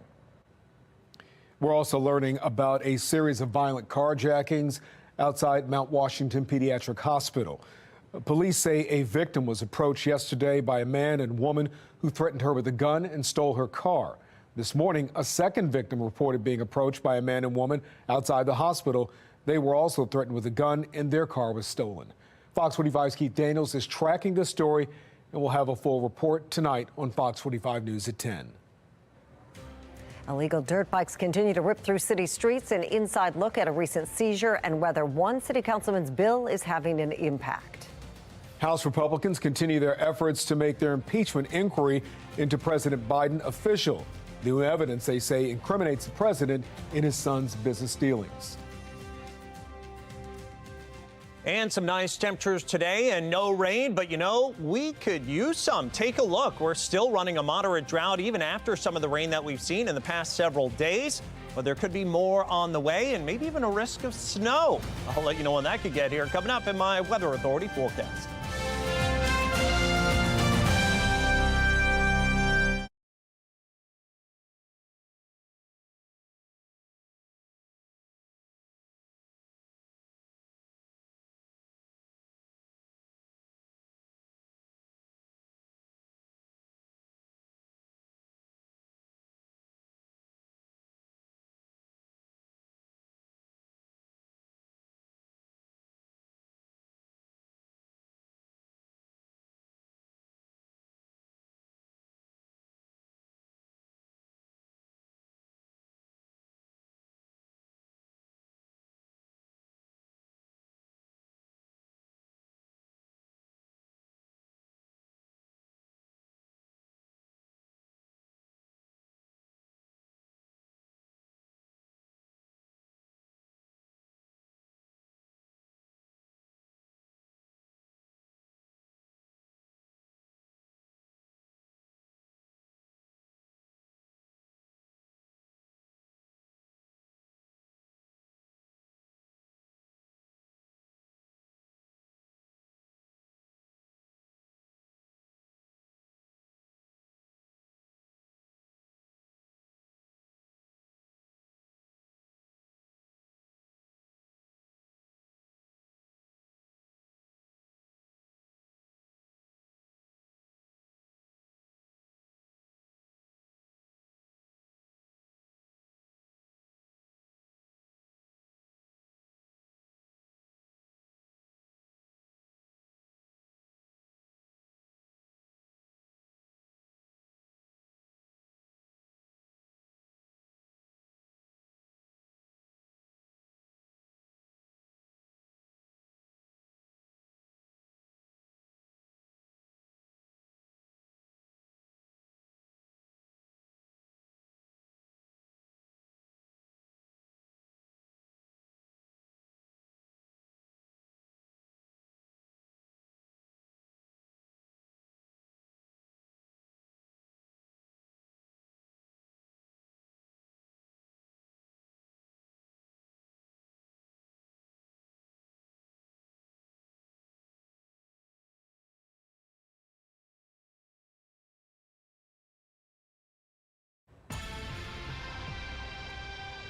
We're also learning about a series of violent carjackings outside Mount Washington Pediatric Hospital. Police say a victim was approached yesterday by a man and woman who threatened her with a gun and stole her car. This morning, a second victim reported being approached by a man and woman outside the hospital. They were also threatened with a gun and their car was stolen. Fox 45's Keith Daniels is tracking this story, and we'll have a full report tonight on Fox 45 News at 10. Illegal dirt bikes continue to rip through city streets. An inside look at a recent seizure and whether one city councilman's bill is having an impact. House Republicans continue their efforts to make their impeachment inquiry into President Biden official. New evidence, they say, incriminates the president in his son's business dealings. And some nice temperatures today and no rain, but you know, we could use some. Take a look. We're still running a moderate drought even after some of the rain that we've seen in the past several days. But there could be more on the way and maybe even a risk of snow. I'll let you know when that could get here coming up in my Weather Authority forecast.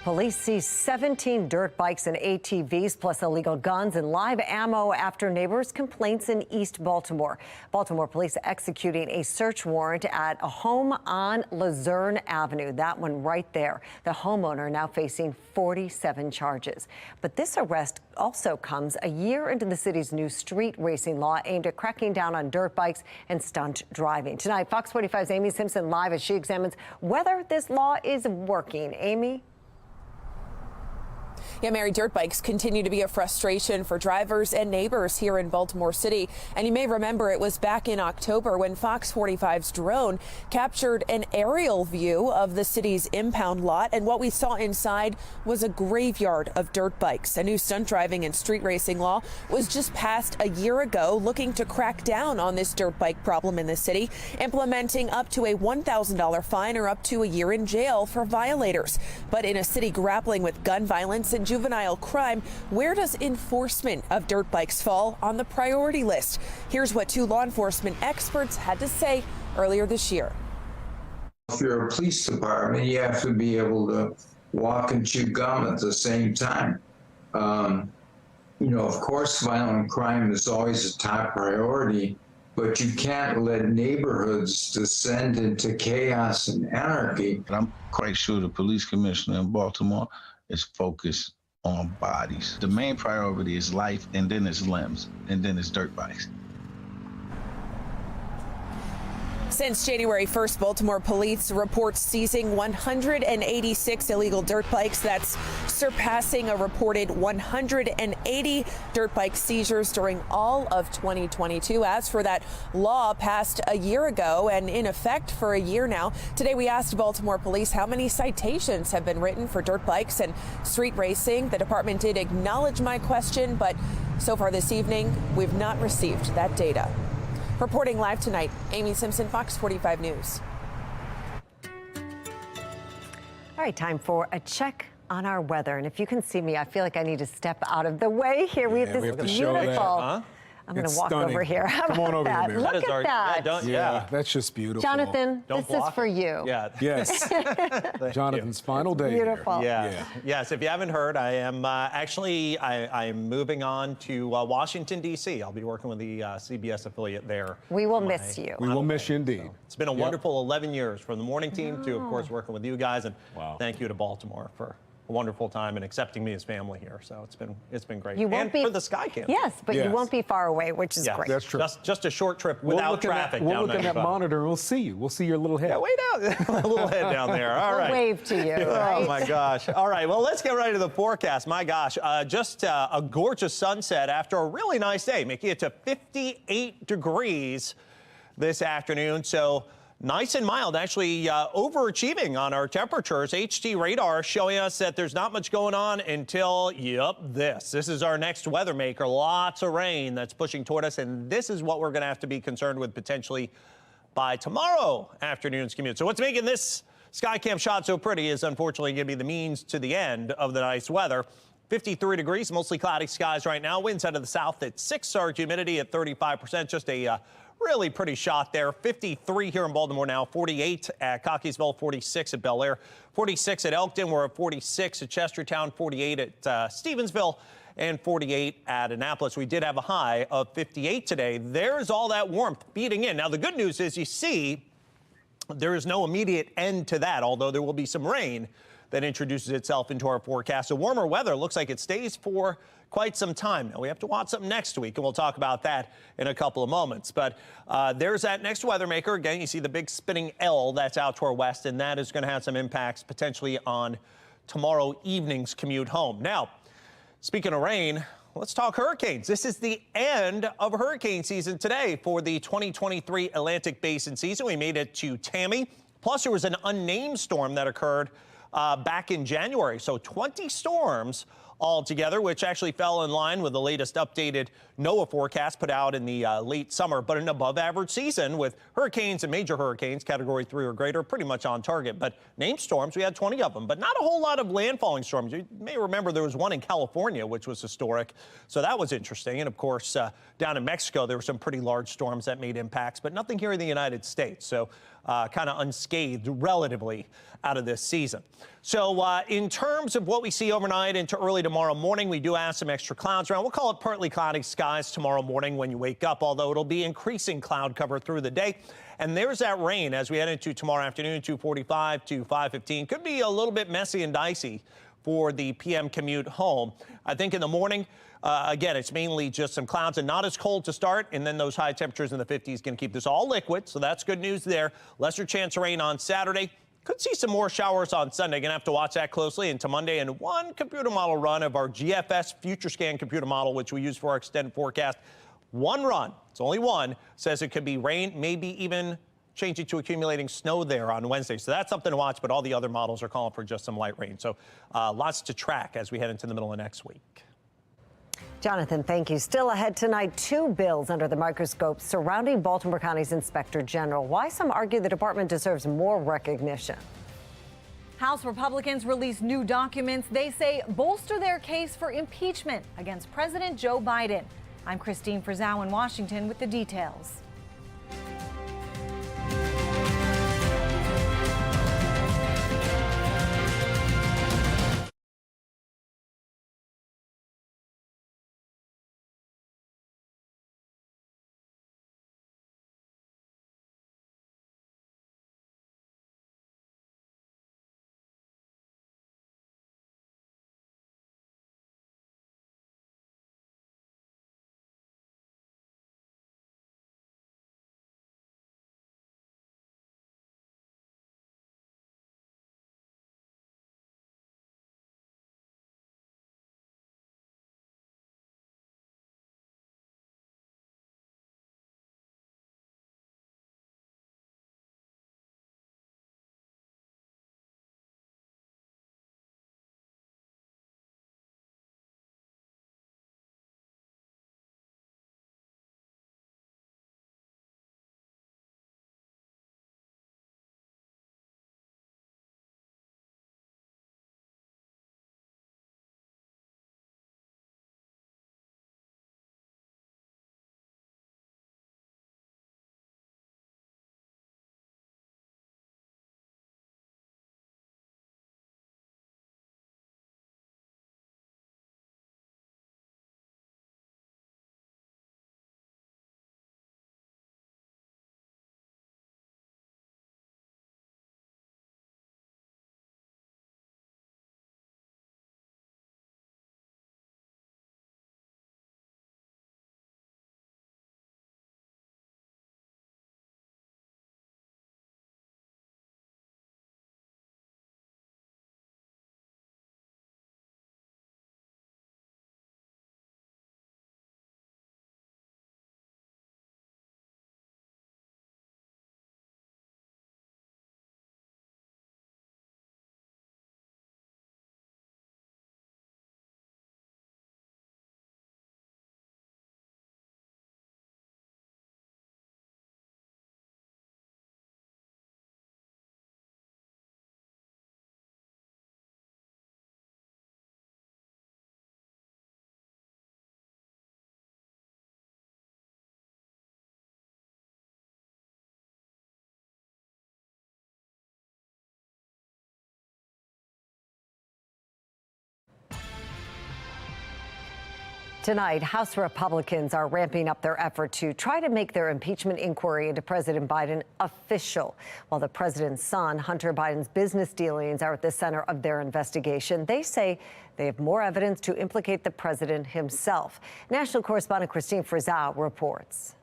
Police seized 17 dirt bikes and ATVs, plus illegal guns and live ammo after neighbors' complaints in East Baltimore. Baltimore police executing a search warrant at a home on Luzerne Avenue. That one right there. The homeowner now facing 47 charges. But this arrest also comes a year into the city's new street racing law aimed at cracking down on dirt bikes and stunt driving. Tonight, Fox 45's Amy Simpson live as she examines whether this law is working. Amy? Yeah, Mary, dirt bikes continue to be a frustration for drivers and neighbors here in Baltimore City. And you may remember it was back in October when Fox 45's drone captured an aerial view of the city's impound lot. And what we saw inside was a graveyard of dirt bikes. A new stunt driving and street racing law was just passed a year ago, looking to crack down on this dirt bike problem in the city, implementing up to a $1,000 fine or up to a year in jail for violators. But in a city grappling with gun violence and juvenile crime, where does enforcement of dirt bikes fall on the priority list? Here's what two law enforcement experts had to say earlier this year. If you're a police department, you have to be able to walk and chew gum at the same time. Of course, violent crime is always a top priority, but you can't let neighborhoods descend into chaos and anarchy. I'm quite sure the police commissioner in Baltimore is focused on bodies. The main priority is life, and then it's limbs, and then it's dirt bikes. Since January 1st, Baltimore police reports seizing 186 illegal dirt bikes. That's surpassing a reported 180 dirt bike seizures during all of 2022. As for that law passed a year ago and in effect for a year now, today we asked Baltimore police how many citations have been written for dirt bikes and street racing. The department did acknowledge my question, but so far this evening, we've not received that data. Reporting live tonight, Amy Simpson, Fox 45 News. All right, time for a check on our weather. And if you can see me, I feel like I need to step out of the way here. We have this beautiful. I'm going to walk over here. Come on over that? here, Look at that. Yeah, that's just beautiful. Jonathan, this is for you. Yeah. Yes. Jonathan's final day. Beautiful. Yeah. Yes. If you haven't heard, I am I'm moving on to Washington, D.C. I'll be working with the CBS affiliate there. We will miss you. We will miss you indeed. It's been a wonderful 11 years from the morning team to, of course, working with you guys. And thank you to Baltimore for a wonderful time and accepting me as family here. So it's been great. You won't be for the Sky Camp. Yes, but you won't be far away, which is great. That's true. Just a short trip without traffic. We'll look at that monitor and we'll see you. We'll see your little head. Yeah, way down, a little head down there. All right. We'll wave to you. Right? Oh my gosh. All right. Well, let's get right to the forecast. My gosh, just a gorgeous sunset after a really nice day, making it to 58 degrees this afternoon. So nice and mild, actually overachieving on our temperatures. HT radar showing us that there's not much going on until, this. This is our next weather maker. Lots of rain that's pushing toward us, and this is what we're going to have to be concerned with potentially by tomorrow afternoon's commute. So what's making this Sky Camp shot so pretty is unfortunately going to be the means to the end of the nice weather. 53 degrees, mostly cloudy skies right now. Winds out of the south at 6, our humidity at 35%. Just a really pretty shot there. 53 here in Baltimore now, 48 at Cockeysville, 46 at Bel Air, 46 at Elkton. We're at 46 at Chestertown, 48 at Stevensville, and 48 at Annapolis. We did have a high of 58 today. There's all that warmth beating in. Now, the good news is you see there is no immediate end to that, although there will be some rain that introduces itself into our forecast. So warmer weather looks like it stays for quite some time. Now, we have to watch something next week, and we'll talk about that in a couple of moments. But there's that next weather maker. Again, you see the big spinning L that's out to our west, and that is going to have some impacts potentially on tomorrow evening's commute home. Now, speaking of rain, let's talk hurricanes. This is the end of hurricane season today for the 2023 Atlantic Basin season. We made it to Tammy. Plus, there was an unnamed storm that occurred back in January. So 20 storms altogether, which actually fell in line with the latest updated NOAA forecast put out in the late summer, but an above average season with hurricanes and major hurricanes, category 3 or greater, pretty much on target. But named storms, we had 20 of them, but not a whole lot of landfalling storms. You may remember there was one in California, which was historic. So that was interesting. And of course, down in Mexico, there were some pretty large storms that made impacts, but nothing here in the United States. So kind of unscathed relatively out of this season. So in terms of what we see overnight into early tomorrow morning, we do have some extra clouds around. We'll call it partly cloudy skies tomorrow morning when you wake up, although it'll be increasing cloud cover through the day. And there's that rain as we head into tomorrow afternoon, 2:45 to 5:15. Could be a little bit messy and dicey for the PM commute home. I think in the morning, again, it's mainly just some clouds and not as cold to start. And then those high temperatures in the 50s can keep this all liquid. So that's good news there. Lesser chance of rain on Saturday. Could see some more showers on Sunday. Going to have to watch that closely into Monday. And one computer model run of our GFS Future Scan computer model, which we use for our extended forecast. One run, it's only one, says it could be rain, maybe even change it to accumulating snow there on Wednesday. So that's something to watch. But all the other models are calling for just some light rain. So lots to track as we head into the middle of next week. Jonathan, thank you. Still ahead tonight, 2 bills under the microscope surrounding Baltimore County's Inspector General. Why some argue the department deserves more recognition. House Republicans release new documents they say bolster their case for impeachment against President Joe Biden. I'm Christine Frizzau in Washington with the details. Tonight, House Republicans are ramping up their effort to try to make their impeachment inquiry into President Biden official. While the president's son, Hunter Biden's business dealings, are at the center of their investigation, they say they have more evidence to implicate the president himself. National correspondent Christine Frizzau reports.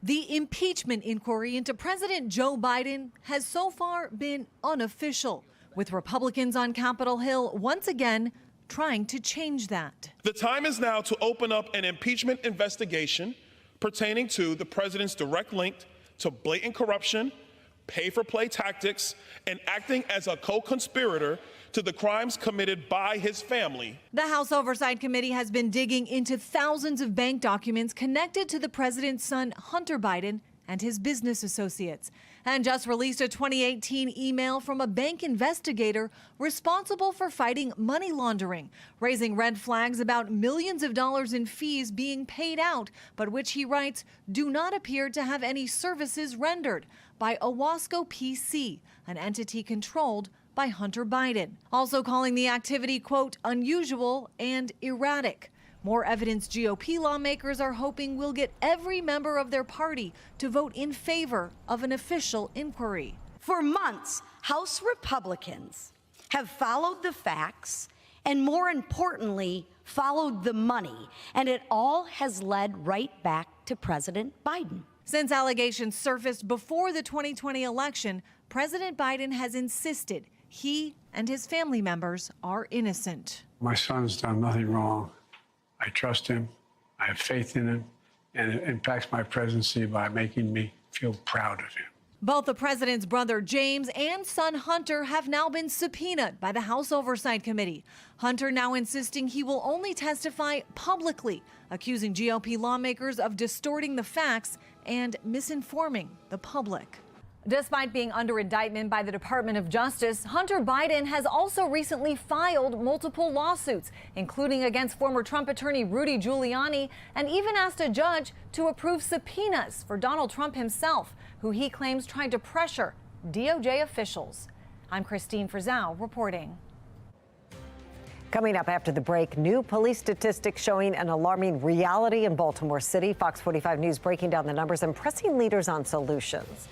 The impeachment inquiry into President Joe Biden has so far been unofficial, with Republicans on Capitol Hill once again trying to change that. The time is now to open up an impeachment investigation pertaining to the president's direct link to blatant corruption, pay-for-play tactics, and acting as a co-conspirator to the crimes committed by his family. The House Oversight Committee has been digging into thousands of bank documents connected to the president's son, Hunter Biden, and his business associates, and just released a 2018 email from a bank investigator responsible for fighting money laundering, raising red flags about millions of dollars in fees being paid out, but which he writes do not appear to have any services rendered by Owasco PC, an entity controlled by Hunter Biden. Also calling the activity, quote, unusual and erratic. More evidence GOP lawmakers are hoping will get every member of their party to vote in favor of an official inquiry. For months, House Republicans have followed the facts and, more importantly, followed the money, and it all has led right back to President Biden. Since allegations surfaced before the 2020 election, President Biden has insisted he and his family members are innocent. My son's done nothing wrong. I trust him, I have faith in him, and it impacts my presidency by making me feel proud of him. Both the president's brother James and son Hunter have now been subpoenaed by the House Oversight Committee. Hunter now insisting he will only testify publicly, accusing GOP lawmakers of distorting the facts and misinforming the public. Despite being under indictment by the Department of Justice, Hunter Biden has also recently filed multiple lawsuits, including against former Trump attorney Rudy Giuliani, and even asked a judge to approve subpoenas for Donald Trump himself, who he claims tried to pressure DOJ officials. I'm Christine Frizzau reporting. Coming up after the break, new police statistics showing an alarming reality in Baltimore City. Fox 45 News breaking down the numbers and pressing leaders on solutions.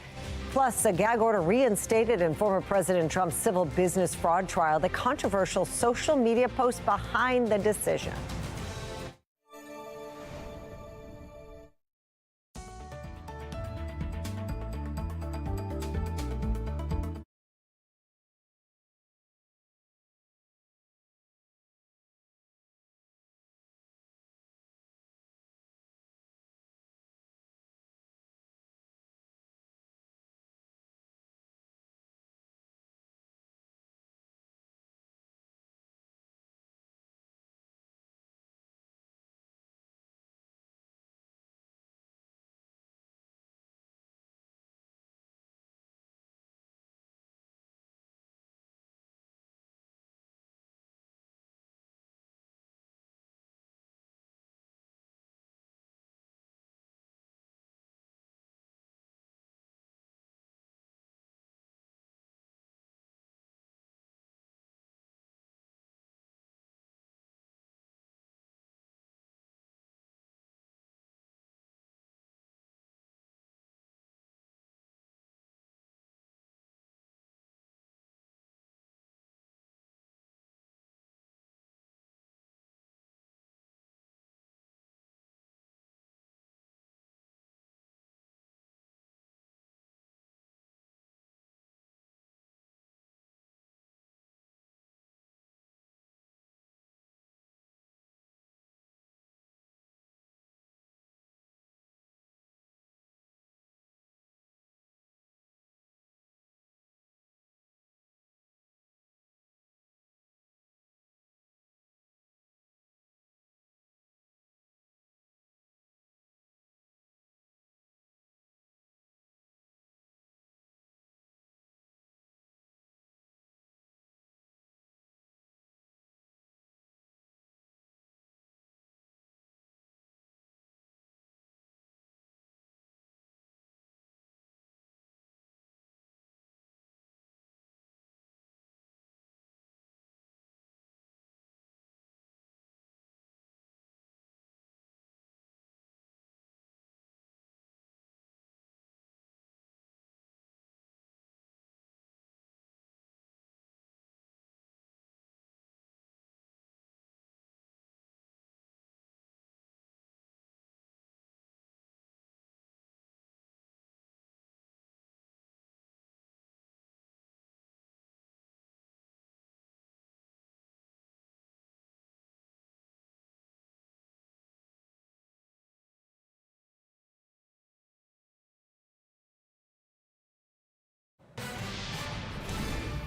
Plus, a gag order reinstated in former President Trump's civil business fraud trial, the controversial social media post behind the decision.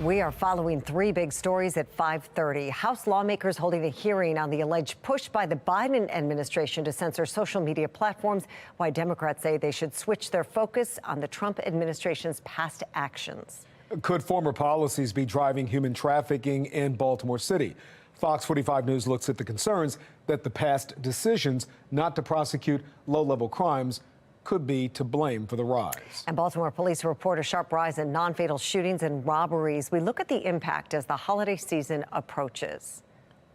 We are following three big stories at 5:30. House lawmakers holding a hearing on the alleged push by the Biden administration to censor social media platforms, why Democrats say they should switch their focus on the Trump administration's past actions. Could former policies be driving human trafficking in Baltimore City? Fox 45 News looks at the concerns that the past decisions not to prosecute low-level crimes could be to blame for the rise. And Baltimore police report a sharp rise in non-fatal shootings and robberies. We look at the impact as the holiday season approaches.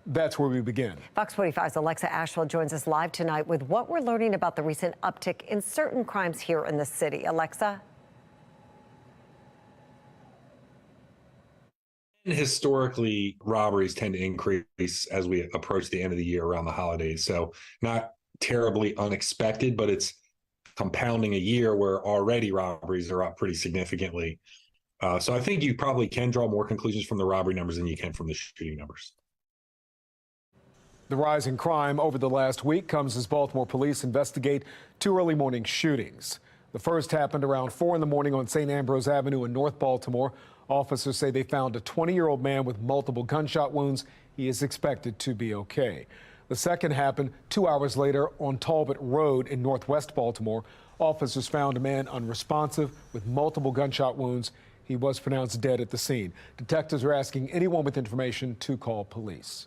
That's where we begin. Fox 45's Alexa Ashwell joins us live tonight with what we're learning about the recent uptick in certain crimes here in the city. Alexa? Historically, robberies tend to increase as we approach the end of the year around the holidays. So not terribly unexpected, but it's compounding a year where already robberies are up pretty significantly. So I think you probably can draw more conclusions from the robbery numbers than you can from the shooting numbers. The rise in crime over the last week comes as Baltimore police investigate two early morning shootings. The first happened around 4 in the morning on St. Ambrose Avenue in North Baltimore. Officers say they found a 20-year-old man with multiple gunshot wounds. He is expected to be okay. The second happened 2 hours later on Talbot Road in Northwest Baltimore. Officers found a man unresponsive with multiple gunshot wounds. He was pronounced dead at the scene. Detectives are asking anyone with information to call police.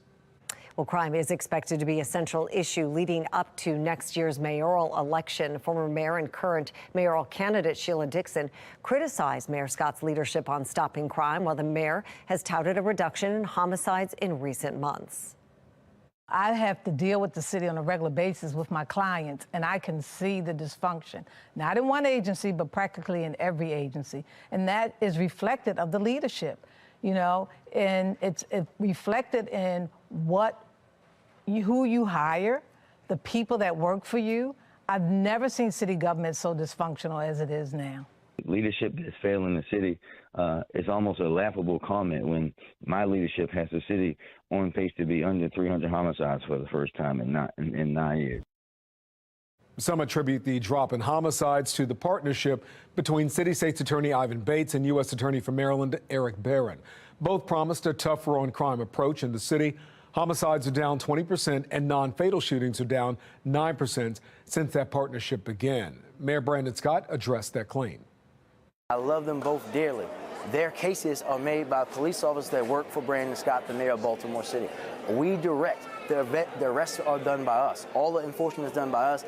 Well, crime is expected to be a central issue leading up to next year's mayoral election. Former mayor and current mayoral candidate Sheila Dixon criticized Mayor Scott's leadership on stopping crime, while the mayor has touted a reduction in homicides in recent months. I have to deal with the city on a regular basis with my clients, and I can see the dysfunction, not in one agency, but practically in every agency. And that is reflected of the leadership, you know, and it's reflected in who you hire, the people that work for you. I've never seen city government so dysfunctional as it is now. Leadership that's failing the city, it's almost a laughable comment when my leadership has the city on pace to be under 300 homicides for the first time in 9 years. Some attribute the drop in homicides to the partnership between City State's Attorney Ivan Bates and U.S. Attorney for Maryland Eric Barron. Both promised a tougher on crime approach in the city. Homicides are down 20% and non-fatal shootings are down 9% since that partnership began. Mayor Brandon Scott addressed that claim. I love them both dearly. Their cases are made by police officers that work for Brandon Scott, the mayor of Baltimore City. We direct. The arrests are done by us. All the enforcement is done by us.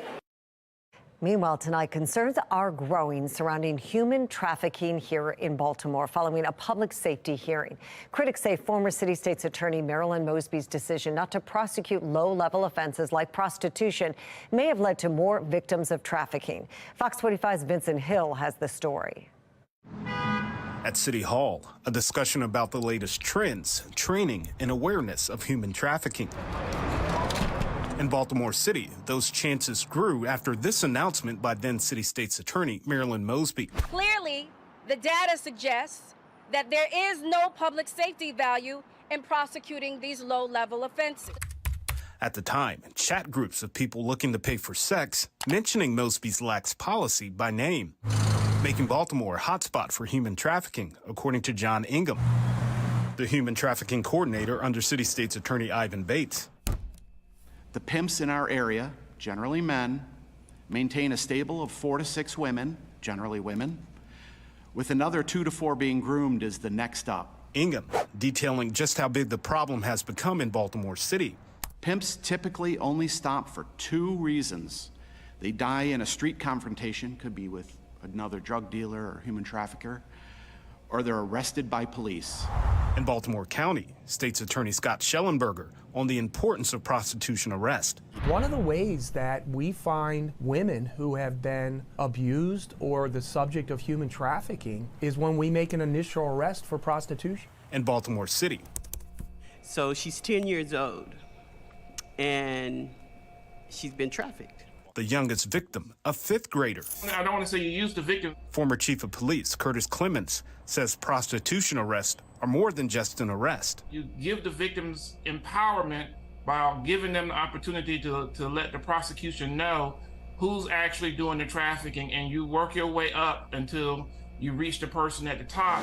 Meanwhile, tonight, concerns are growing surrounding human trafficking here in Baltimore following a public safety hearing. Critics say former City State's Attorney Marilyn Mosby's decision not to prosecute low-level offenses like prostitution may have led to more victims of trafficking. Fox 45's Vincent Hill has the story. At City Hall, a discussion about the latest trends, training, and awareness of human trafficking. In Baltimore City, those chances grew after this announcement by then City State's Attorney Marilyn Mosby. Clearly, the data suggests that there is no public safety value in prosecuting these low-level offenses. At the time, chat groups of people looking to pay for sex mentioning Mosby's lax policy by name, making Baltimore a hotspot for human trafficking, according to John Ingham, the human trafficking coordinator under City State's Attorney Ivan Bates. The pimps in our area, generally men, maintain a stable of 4 to 6 women, generally women, with another 2 to 4 being groomed as the next up. Ingham detailing just how big the problem has become in Baltimore City. Pimps typically only stop for 2 reasons. They die in a street confrontation, could be with another drug dealer or human trafficker, or they're arrested by police. In Baltimore County, State's Attorney Scott Schellenberger on the importance of prostitution arrest. One of the ways that we find women who have been abused or the subject of human trafficking is when we make an initial arrest for prostitution. In Baltimore City. So she's 10 years old and she's been trafficked. The youngest victim, a 5th grader. I don't want to say you use the victim. Former Chief of Police Curtis Clemens says prostitution arrests are more than just an arrest. You give the victims empowerment by giving them the opportunity to let the prosecution know who's actually doing the trafficking, and you work your way up until you reach the person at the top.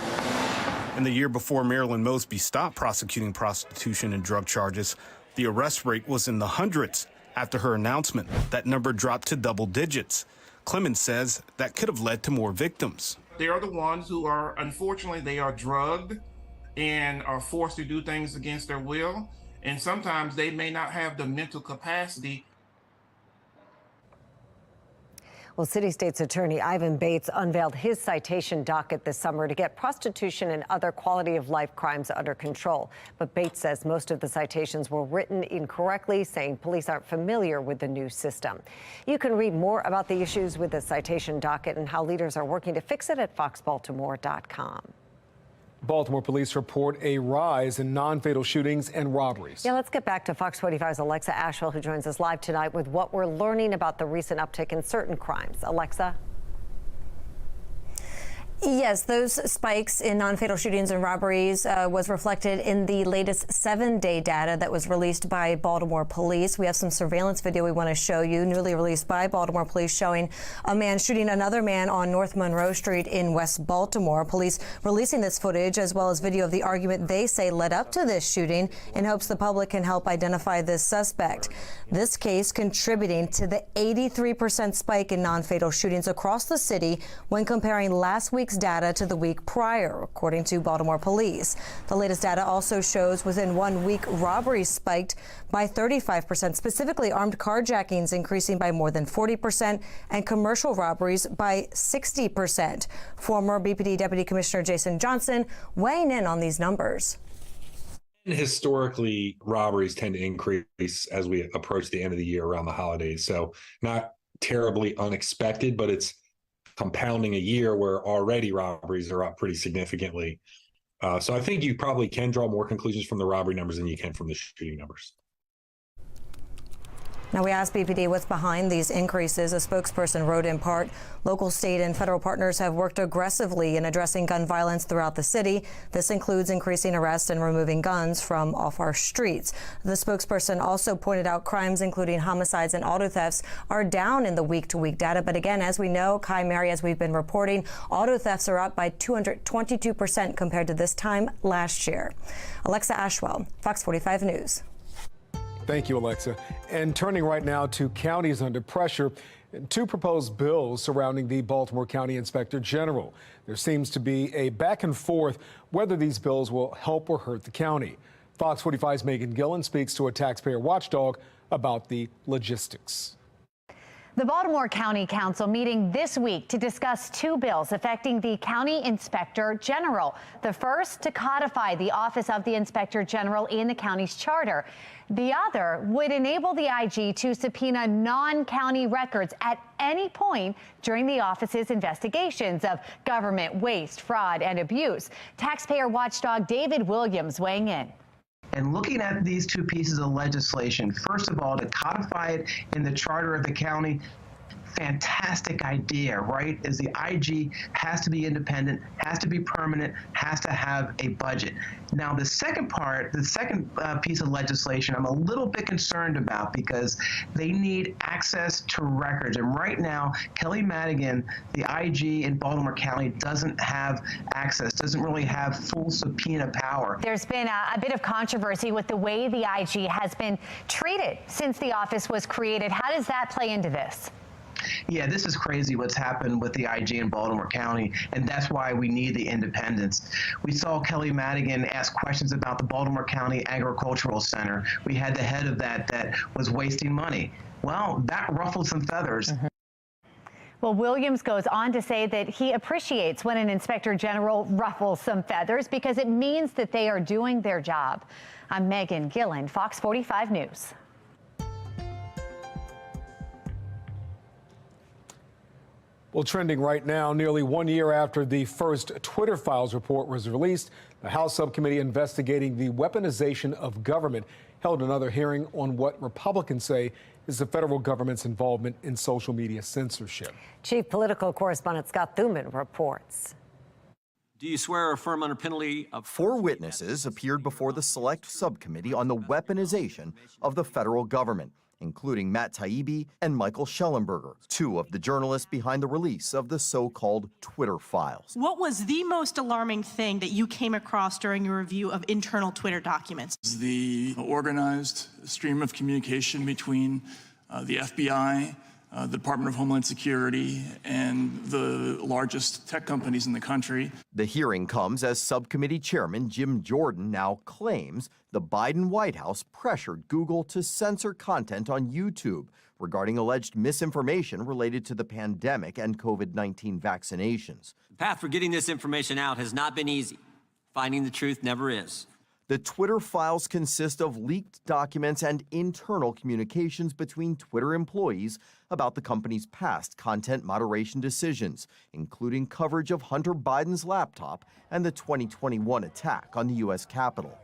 In the year before Marilyn Mosby stopped prosecuting prostitution and drug charges, the arrest rate was in the hundreds. After her announcement, that number dropped to double digits. Clemens says that could have led to more victims. They are the ones who are, unfortunately, they are drugged and are forced to do things against their will. And sometimes they may not have the mental capacity. Well, City State's Attorney Ivan Bates unveiled his citation docket this summer to get prostitution and other quality of life crimes under control. But Bates says most of the citations were written incorrectly, saying police aren't familiar with the new system. You can read more about the issues with the citation docket and how leaders are working to fix it at foxbaltimore.com. Baltimore police report a rise in non-fatal shootings and robberies. Yeah, let's get back to Fox 45's Alexa Ashwell, who joins us live tonight with what we're learning about the recent uptick in certain crimes. Alexa? Yes, those spikes in non-fatal shootings and robberies was reflected in the latest 7-day data that was released by Baltimore police. We have some surveillance video we want to show you, newly released by Baltimore police, showing a man shooting another man on North Monroe Street in West Baltimore. Police releasing this footage as well as video of the argument they say led up to this shooting in hopes the public can help identify this suspect. This case contributing to the 83% spike in non-fatal shootings across the city when comparing last week's data to the week prior, according to Baltimore police. The latest data also shows within 1 week, robberies spiked by 35%, specifically armed carjackings increasing by more than 40% and commercial robberies by 60%. Former BPD Deputy Commissioner Jason Johnson weighing in on these numbers. Historically, robberies tend to increase as we approach the end of the year around the holidays. So not terribly unexpected, but it's compounding a year where already robberies are up pretty significantly. So I think you probably can draw more conclusions from the robbery numbers than you can from the shooting numbers. Now, we asked BPD what's behind these increases. A spokesperson wrote in part, local, state, and federal partners have worked aggressively in addressing gun violence throughout the city. This includes increasing arrests and removing guns from off our streets. The spokesperson also pointed out crimes, including homicides and auto thefts, are down in the week-to-week data. But again, as we know, Kai Mary, as we've been reporting, auto thefts are up by 222% compared to this time last year. Alexa Ashwell, Fox 45 News. Thank you, Alexa. And turning right now to counties under pressure, two proposed bills surrounding the Baltimore County Inspector General. There seems to be a back and forth whether these bills will help or hurt the county. Fox 45's Megan Gillen speaks to a taxpayer watchdog about the logistics. The Baltimore County Council meeting this week to discuss two bills affecting the County Inspector General. The first to codify the Office of the Inspector General in the county's charter. The other would enable the IG to subpoena non-county records at any point during the office's investigations of government waste, fraud, and abuse. Taxpayer watchdog David Williams weighing in. And looking at these two pieces of legislation, first of all, to codify it in the charter of the county, fantastic idea, right? Is the IG has to be independent, has to be permanent, has to have a budget. Now, the second part, the second piece of legislation, I'm a little bit concerned about because they need access to records. And right now, Kelly Madigan, the IG in Baltimore County, doesn't have access, doesn't really have full subpoena power. There's been a bit of controversy with the way the IG has been treated since the office was created. How does that play into this? Yeah, this is crazy what's happened with the IG in Baltimore County, and that's why we need the independence. We saw Kelly Madigan ask questions about the Baltimore County Agricultural Center. We had the head of that was wasting money. Well, that ruffled some feathers. Well, Williams goes on to say that he appreciates when an inspector general ruffles some feathers because it means that they are doing their job. I'm Megan Gillen, Fox 45 News. Well, trending right now, nearly 1 year after the first Twitter Files report was released, the House subcommittee investigating the weaponization of government held another hearing on what Republicans say is the federal government's involvement in social media censorship. Chief political correspondent Scott Thuman reports. Do you swear or affirm under penalty of... 4 witnesses appeared before the Select Subcommittee on the weaponization of the federal government, including Matt Taibbi and Michael Schellenberger, 2 of the journalists behind the release of the so-called Twitter files. What was the most alarming thing that you came across during your review of internal Twitter documents? The organized stream of communication between the FBI, the Department of Homeland Security, and the largest tech companies in the country. The hearing comes as Subcommittee Chairman Jim Jordan now claims the Biden White House pressured Google to censor content on YouTube regarding alleged misinformation related to the pandemic and COVID-19 vaccinations. The path for getting this information out has not been easy. Finding the truth never is. The Twitter files consist of leaked documents and internal communications between Twitter employees about the company's past content moderation decisions, including coverage of Hunter Biden's laptop and the 2021 attack on the U.S. Capitol.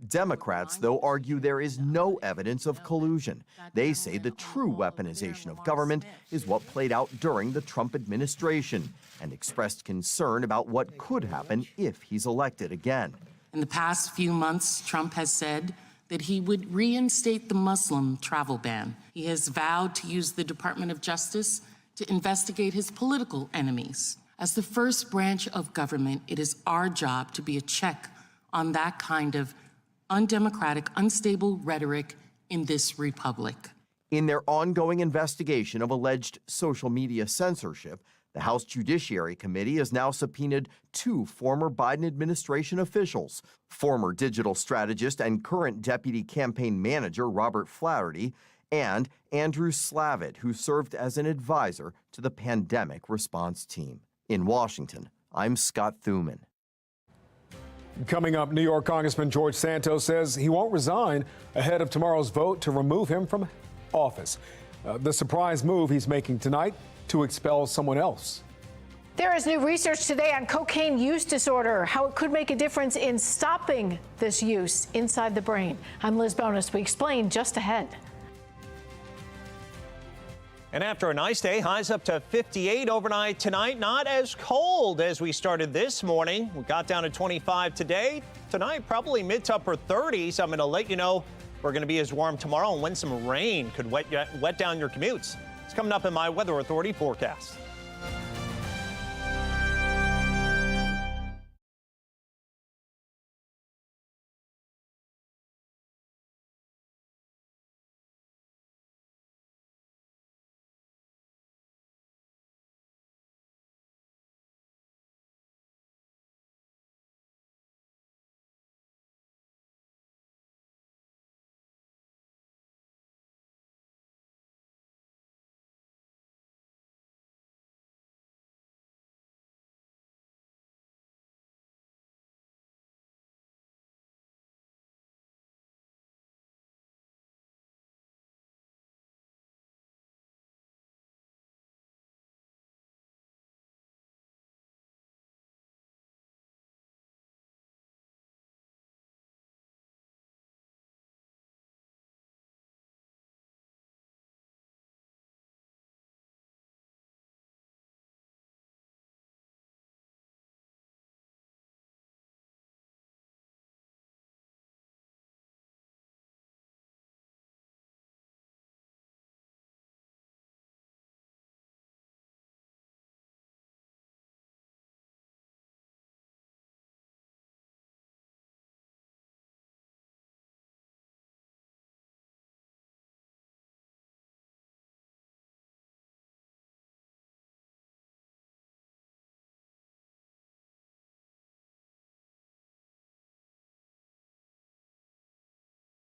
Democrats, though, argue there is no evidence of collusion. They say the true weaponization of government is what played out during the Trump administration and expressed concern about what could happen if he's elected again. In the past few months, Trump has said that he would reinstate the Muslim travel ban. He has vowed to use the Department of Justice to investigate his political enemies. As the first branch of government, it is our job to be a check on that kind of undemocratic, unstable rhetoric in this republic. In their ongoing investigation of alleged social media censorship, the House Judiciary Committee has now subpoenaed 2 former Biden administration officials, former digital strategist and current deputy campaign manager Robert Flaherty, and Andrew Slavitt, who served as an advisor to the pandemic response team. In Washington, I'm Scott Thuman. Coming up, New York Congressman George Santos says he won't resign ahead of tomorrow's vote to remove him from office. The surprise move he's making tonight to expel someone else. There is new research today on cocaine use disorder, how it could make a difference in stopping this use inside the brain. I'm Liz Bonus. We explain just ahead. And after a nice day, highs up to 58 overnight tonight. Not as cold as we started this morning. We got down to 25 today. Tonight, probably mid to upper 30s. I'm going to let you know we're going to be as warm tomorrow and when some rain could wet down your commutes. It's coming up in my Weather Authority forecast.